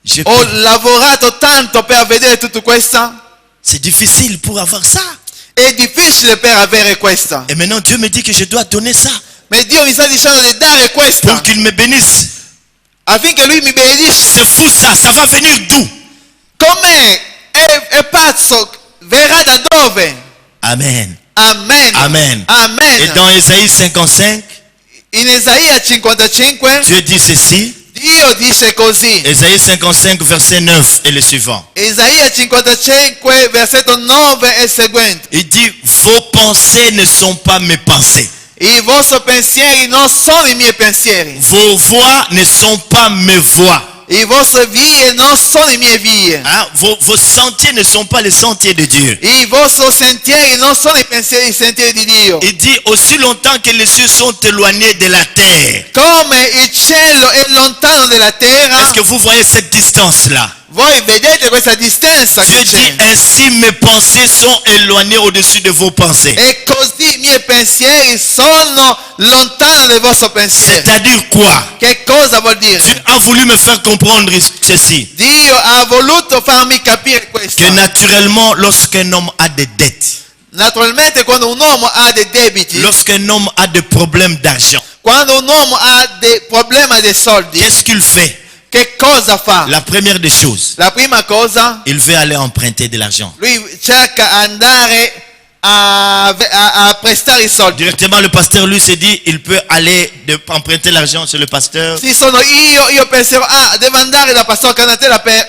J'ai Ho peiné. lavorato tanto per vedere tutto questo. C'est difficile pour avoir ça. È difficile per avere questa. Et maintenant Dieu me dit que je dois donner ça Ma Dio mi sta dicendo di dare questa pour qu'il me bénisse. affinché Lui mi benedisce. C'est fou ça, ça va venir d'où? Com'è? È pazzo. Verrà da dove? Amen. Amen. Amen. Amen. Et dans Ésaïe 55, In Isaia 55 Dieu dit ceci. Dio dice così. Ésaïe 55, verset 9 et le suivant. Isaia 55 versetto 9 e seguente. Il dit, vos pensées ne sont pas mes pensées. I vostri pensieri non sono i miei pensieri. Vos voix ne sont pas mes voix. I vostri vie non sono i miei vie. Hein? Vos sentiers ne sont pas les sentiers de Dieu. I vostri sentieri non sono i sentieri di Dio. Il dit, aussi longtemps que les cieux sont éloignés de la terre. Come il cielo è lontano dalla terra. Est-ce que vous voyez cette distance-là? Voi vedete questa distanza Dieu che dit, c'è. ainsi mes pensées sont éloignées au-dessus de vos pensées. E così i miei pensieri sono lontani dai vostri pensieri. C'est-à-dire quoi? Che cosa vuol dire? Dieu a voulu me faire comprendre ceci. Dio ha voluto farmi capire questo. Que naturellement, lorsqu'un homme a des dettes, Naturalmente quando un uomo ha dei debiti, lorsqu'un homme a des problèmes d'argent, quando un uomo ha dei problemi dei soldi, qu'est-ce qu'il fait? che cosa fa? La première des choses, La prima cosa, il veut aller emprunter de l'argent. lui cerca andare a prestare i soldi. Directement, le pasteur, lui, s'est dit, il peut aller emprunter l'argent chez le pasteur. Se sono io penserò, devo andare da Pastore Canatella per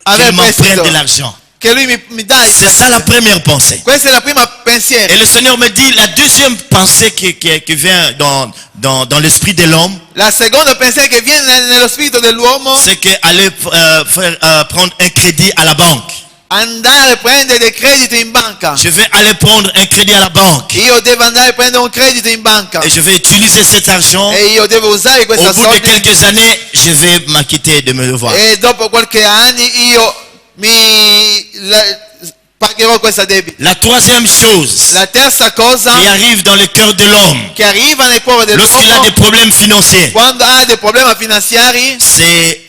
avere Qu'il m'emprunte prestito. de l'argent. Che lui mi dà i C'est ça la première pensée. Questa è la prima pensiero. Et le Seigneur me dit, la deuxième pensée qui vient dans l'esprit de l'homme, La seconda pensiero che viene nello spirito dell'uomo, c'est qu'aller prendre un crédit à la banque. andare a prendere dei crediti in banca. Je vais aller prendre un crédit à la banque. Io devo andare a prendere un credito in banca. Et je vais utiliser cet argent. E io devo usare Au questa bout de soldi. quelques années, je vais m'acquitter de mes devoirs. E dopo qualche anni io pagherò questa debito. La troisième chose La terza cosa qui arrive dans le cœur de l'homme, che arriva nel cuore lorsqu'il a des dell'uomo problèmes financiers, quando ha dei problemi finanziari, c'est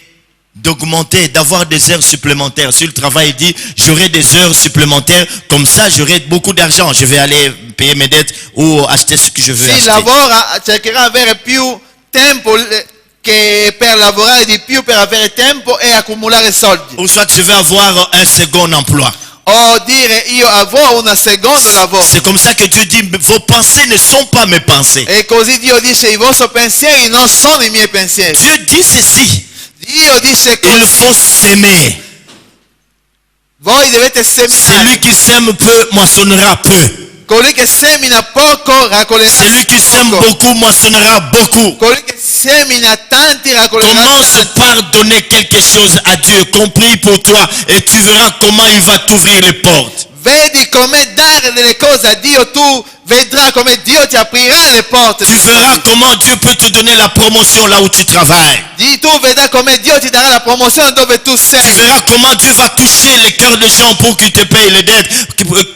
d'augmenter, d'avoir des heures supplémentaires. Sur le travail, il dit, j'aurai des heures supplémentaires, comme ça j'aurai beaucoup d'argent. Je vais aller payer mes dettes ou acheter ce que je veux si acheter. lavora cercherà di avere più tempo che per lavorare di più, per avere tempo e accumulare soldi. Ou soit je vais avoir un second emploi. O dire io avrò un secondo lavoro. C'est comme ça que Dieu dit, vos pensées ne sont pas mes pensées. E così Dio dice i vostri pensieri non sono i miei pensieri. Dieu dit ceci, Dio dice il così. faut s'aimer. Voi dovete seminare. Celui qui sème peu moissonnera peu. Colui che semina poco raccoglierà Celui qui sème poco. beaucoup moissonnera beaucoup. Colui che semina tanti raccoglierà Commence tanti. par donner quelque chose à Dieu, compris pour toi, et tu verras comment il va t'ouvrir les portes. Vedi come dare delle cose a Dio, tu vedrai come Dio ti aprirà le porte. Tu verras comment Dieu peut te donner la promotion là où tu travailles. Tu vedrai come Dio ti darà la promozione dove tu Tu sei. verras comment Dieu va toucher les cœurs des gens pour qu'ils te payent les dettes,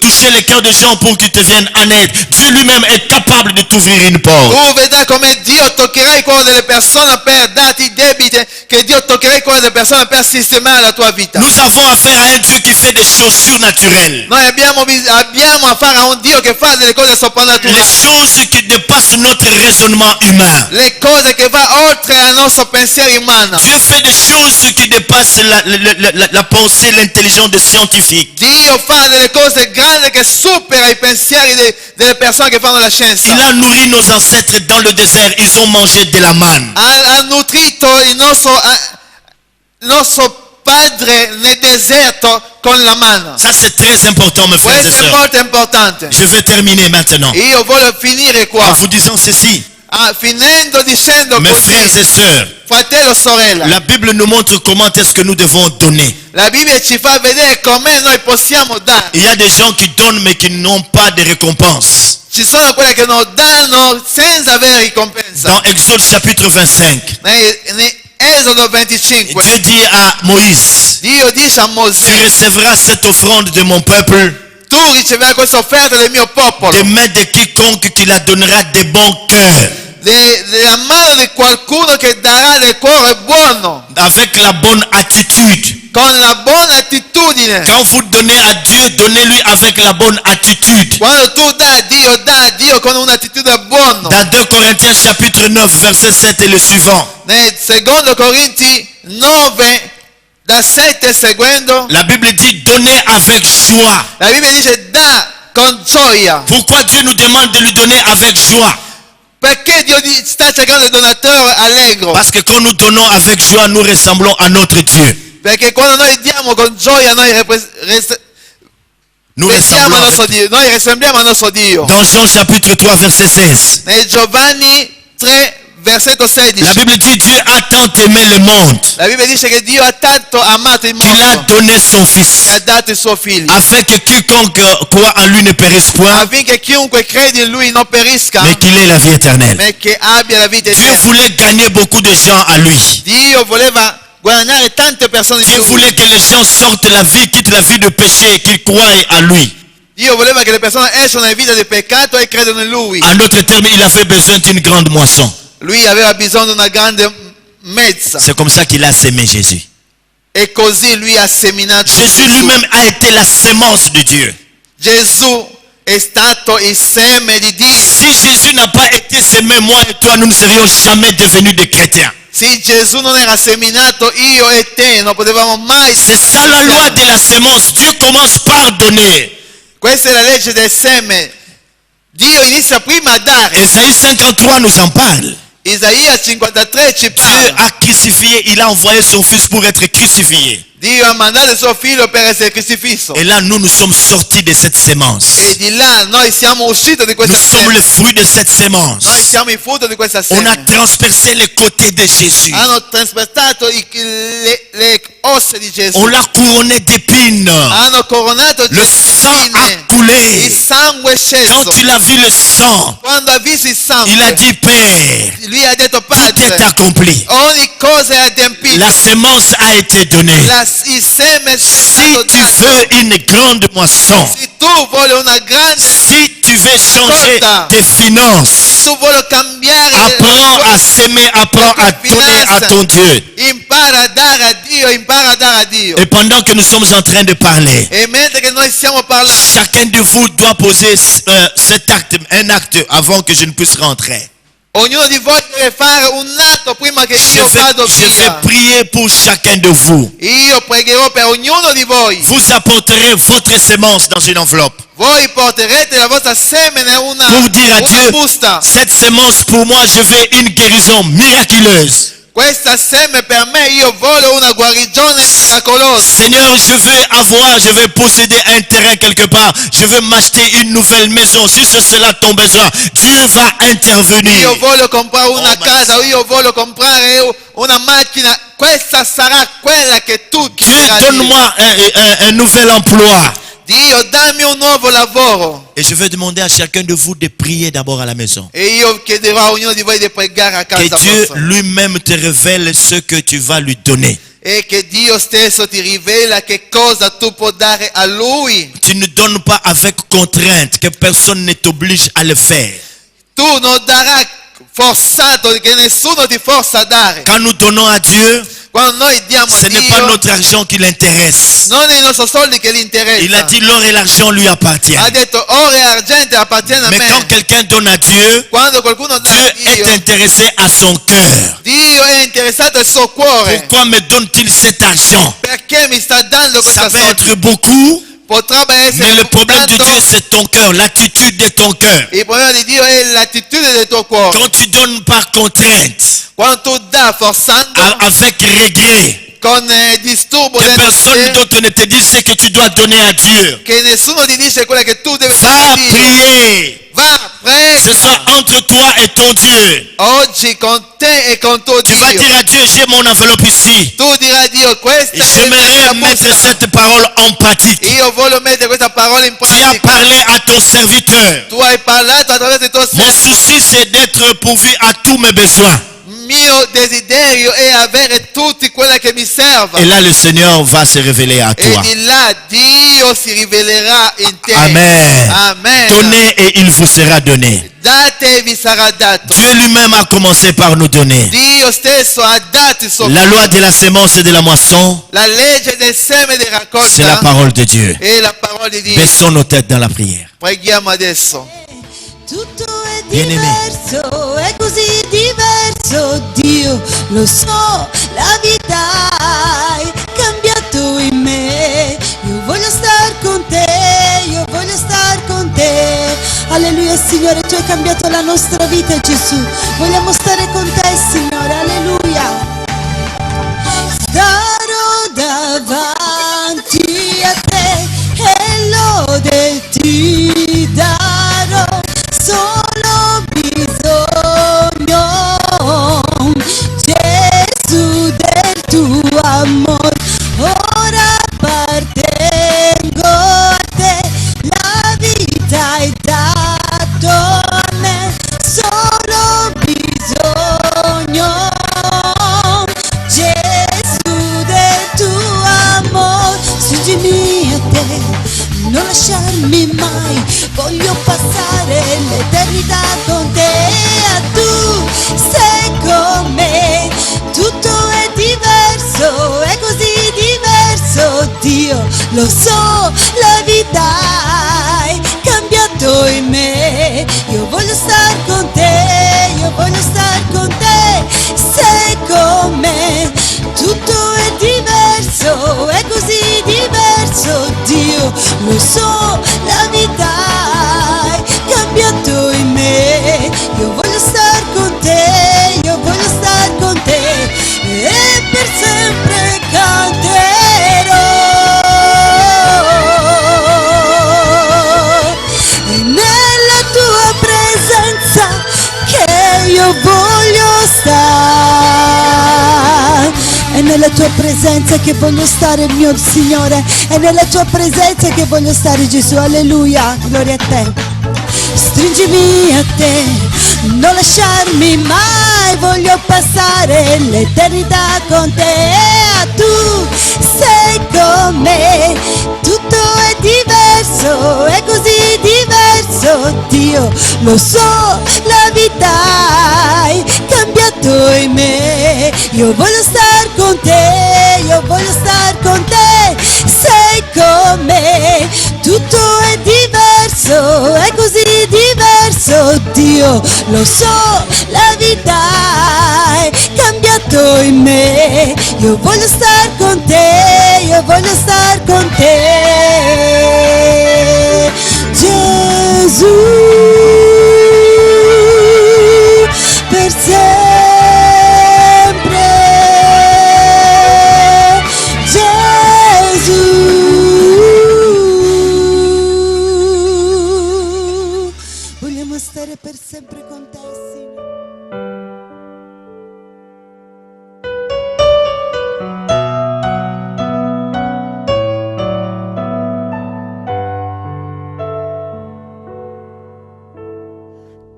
toucher les cœurs des gens pour qu'ils te viennent en aide. Dieu lui-même est capable de t'ouvrir une porte. Tu vedrai come Dio toccherà il cuore delle persone per darti i debiti, che Dio toccherà il cuore delle persone per sistemare la tua vita. Nous avons affaire à un Dieu qui fait des choses surnaturelles. Noi abbiamo a fare a un Dio che fa delle cose Les soprannaturali. choses qui dépassent notre raisonnement humain. Le cose che va oltre al nostro pensiero umano. Dieu fait des choses qui dépassent la pensée, l'intelligence des scientifiques. Dio fa delle cose grandi che supera i pensieri delle persone che fanno la scienza. Il a nourri nos ancêtres dans le désert. Ils ont mangé de la manne. Ha nutrito il nostro padre nel deserto con la mano. Ça, c'est très important, mes frères et Questo è sœurs. molto importante. Je vais terminer maintenant Io voglio finire en qua. vous disant ceci. Finendo dicendo Mes così, frères et sœurs, fratello, sorella, la Bible nous montre comment est-ce que nous devons donner. la Bibbia ci fa vedere come noi possiamo dare. Il y a des gens qui donnent mais qui n'ont pas de récompense. Ci sono quelle che non danno senza avere ricompensa. Dans Exode chapitre 25, Esodo 25, Dieu dit à Moïse, Dio dice a tu Mosè, recevras cette offrande de mon peuple tu riceverai questa offerta del mio popolo, des mains de quiconque qui la donnera de bon cœur, della mano di qualcuno che darà del cuore buono, avec la bonne attitude. con la buona attitudine. Quand vous donnez à Dieu, donnez-lui avec la bonne attitude. Quando tu dai a Dio con un'attitudine buona. Dans 2 Corinthiens chapitre 9, verset 7 et le suivant, Nel secondo Corinzi 9, da 7 seguendo, la Bible dit donnez avec joie. la Bibbia dice da con gioia. Pourquoi Dieu nous demande de lui donner avec joie? Perché Dio sta cercando il donatore allegro? Parce que quand nous donnons avec joie, nous ressemblons à notre Dieu. Perché quando noi diamo con gioia noi Nous vestiamo ressemblons al nostro avec... Dio, noi ressembliamo al nostro Dio. Dans Jean chapitre 3 verset 16. Nel Giovanni 3 versetto 16. La Bible dit Dieu a tant aimé le monde La Bibbia dice che Dio ha tanto amato il qu'il a mondo donné son che ha fils dato il suo figlio, afin que quiconque croit en lui ne périsse point affinché chiunque credi in lui non perisca, mais qu'il ait la vie éternelle. ma che abbia la vita Dieu eterna. voulait gagner beaucoup de gens à lui. Dio voleva guadagnare tante persone in Dieu lui. voulait que les gens sortent la vie, quittent la vie de péché et qu'ils croient à lui. Dio voleva che le persone escono dalla vita di peccato e credono in lui. En d'autres termes, il avait besoin d'une grande moisson. Lui aveva bisogno di una grande mezza C'est comme ça qu'il a sémé Jésus. e così lui ha seminato Jésus Gesù. lui-même a été la sémence de Dieu. Gesù è stato il seme di Dio. Si Jésus n'a pas été sémé, moi et toi, nous ne serions jamais devenus des chrétiens. Se Gesù non era seminato, io e te non potevamo mai. C'est ça la loi de la sémence. Dieu commence par donner. Questa è la legge del seme. Dio inizia prima a dare. Ésaïe 53 nous en parle. Isaia 53 ci Dieu parla. a crucifié, il a envoyé son fils pour être crucifié. Dio ha mandato il suo figlio per essere crocifisso. Et là, nous sommes sortis de cette sémence. E di là noi siamo usciti di Nous questa sommes seme. le fruit de cette sémence. Noi siamo il frutto di questa On a seme. transpercé les côtés de Jésus. Hanno trasportato le ossa di Gesù. On l'a couronné d'épines. Hanno coronato Le Gesù di sang a spine. coulé. Il sangue è Quand sceso. il a vu le sang, Quando ha visto il sangue, il a dit, Père, lui ha detto: tout est Padre, accompli. ogni cosa è adempiuta. La sémence a été donnée. Il seme è Si stato tu dato. veux une grande moisson, Se tu vuoi una grande, si tu veux changer Ascolta. tes finances, se tu vuoi cambiare, apprends à s'aimer, apprends à donner à ton Dieu. impara a dare a Dio, impara a dare a Dio. Et pendant que nous sommes en train de parler, E mentre che noi stiamo parlando, chacun de vous doit poser cet acte, un acte avant que je ne puisse rentrer. ognuno di voi deve fare un atto prima che io vado Je vais via. prier pour chacun de vous. Io pregherò per ognuno di voi. Vous apporterez votre sémence dans une enveloppe Voi porterete la vostra semine una pour dire à Dieu, busta. cette sémence pour moi, je veux une guérison miraculeuse. Questa seme per me, io voglio una guarigione miracolosa. Seigneur, je veux posséder un terrain quelque part. Je veux m'acheter une nouvelle maison. Si c'est cela ton besoin, Dieu va intervenir. Io voglio comprare una Oh, casa, io voglio comprare una macchina. Questa sarà quella che tu Dieu, chiederai. donne-moi un nouvel emploi. Dio, dammi un nuovo lavoro. Et je vais demander à chacun de vous de prier d'abord à la maison. E io chiederò a ognuno di voi di pregare a Que casa Dieu vostra. lui-même te révèle ce que tu vas lui donner. E che Dio stesso ti rivela che cosa tu puoi dare a Lui. Tu ne donnes pas avec contrainte, que personne ne t'oblige à le faire. Tu non darai forzato, che nessuno ti forza a dare. Quand nous donnons à Dieu, Quando noi diamo a ce n'est pas Dio, notre argent qui l'intéresse. non è i nostri soldi che gli interessa. Il a dit l'or et l'argent lui appartiennent. Ha detto oro e argento appartiene a Mais quand me. quelqu'un donne à Dieu, Quando qualcuno dà Dieu a Dio, est intéressé à son cœur. Dio è interessato al suo cuore. Pourquoi me donne-t-il cet argent? Perché mi sta dando Ça questa peut soldi? être beaucoup, Potrebbe essere mais le problème de tanto. Dieu, c'est ton cœur, l'attitude de ton cœur. Il problema di Dio è l'attitudine del tuo cuore. Quand tu donnes par contrainte, Quando tu dai forzando, avec regret, con disturbo que dentro personne di te, d'autre ne te dise ce que tu dois donner à Dieu. che nessuno ti dice quella che tu devi Va dare a Dio. prier. Va, Ce sera prega. entre toi et ton Dieu. Oggi con te e con tuo Tu vas Dio. dire à Dieu, j'ai mon enveloppe ici. Tu dirai a Dio, questa è la J'aimerais mia mettre busta. cette parole en pratique. Io voglio mettere questa parola in Tu as pratica. parlé à ton serviteur. Tu hai parlato attraverso il tuo Mon servo. souci, c'est d'être pourvu à tous mes besoins. Mio desiderio è avere tutti quelli che mi servono. Et là, le Seigneur va se révéler à E toi. di là Dio si rivelerà in te. Amen. Amen. Donnez et il vous sera donné. Date e vi sarà dato. Dieu lui-même a commencé par nous donner. Dio stesso ha dato il suo La loi de la sémence et de la moisson, La legge del seme di c'est la raccolta parole de Dieu. è la parola di Dio. Baissons nos têtes dans la prière. Preghiamo adesso. Tutto è Bien-aimé. diverso, è così diverso, Dio, lo so, la vita hai cambiato in me. Io voglio star con te, io voglio star con Signore, Tu hai cambiato la nostra vita, Gesù. Vogliamo stare con Te, Signore, alleluia. Starò davanti a Te e lode Ti darò, solo bisogno, Gesù, del Tuo amore. Ora appartengo a Te, la vita hai dato a me, solo bisogno, Gesù, del Tuo amore. Stringimi a Te, non lasciarmi mai, voglio passare l'eternità con Te. Tu sei con me, tutto è diverso, è così diverso, Dio, lo so, la vita hai cambiato in me. Io voglio star con Te, io voglio star con Te, sei con me, tutto è diverso, è così diverso, Dio, lo so, la vita hai cambiato in me. Io voglio star con Te, io voglio star con Te e per sempre canterò. È nella Tua presenza che io voglio stare. È nella Tua presenza che voglio stare, mio Signore. È nella Tua presenza che voglio stare, Gesù. Alleluia, gloria a Te. Stringimi a Te, non lasciarmi mai, voglio passare l'eternità con Te. Tu sei con me, tutto è diverso, è così diverso, Dio, lo so, la vita hai cambiato in me. Io voglio star con Te, io voglio star con Te, sei con me, tutto è diverso, è così diverso, Dio, lo so, la vita hai cambiato in me. Io voglio star con Te, io voglio star con Te, Gesù, per sempre, Gesù. Vogliamo stare per sempre con Te, Signore.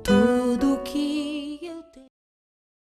Tudo que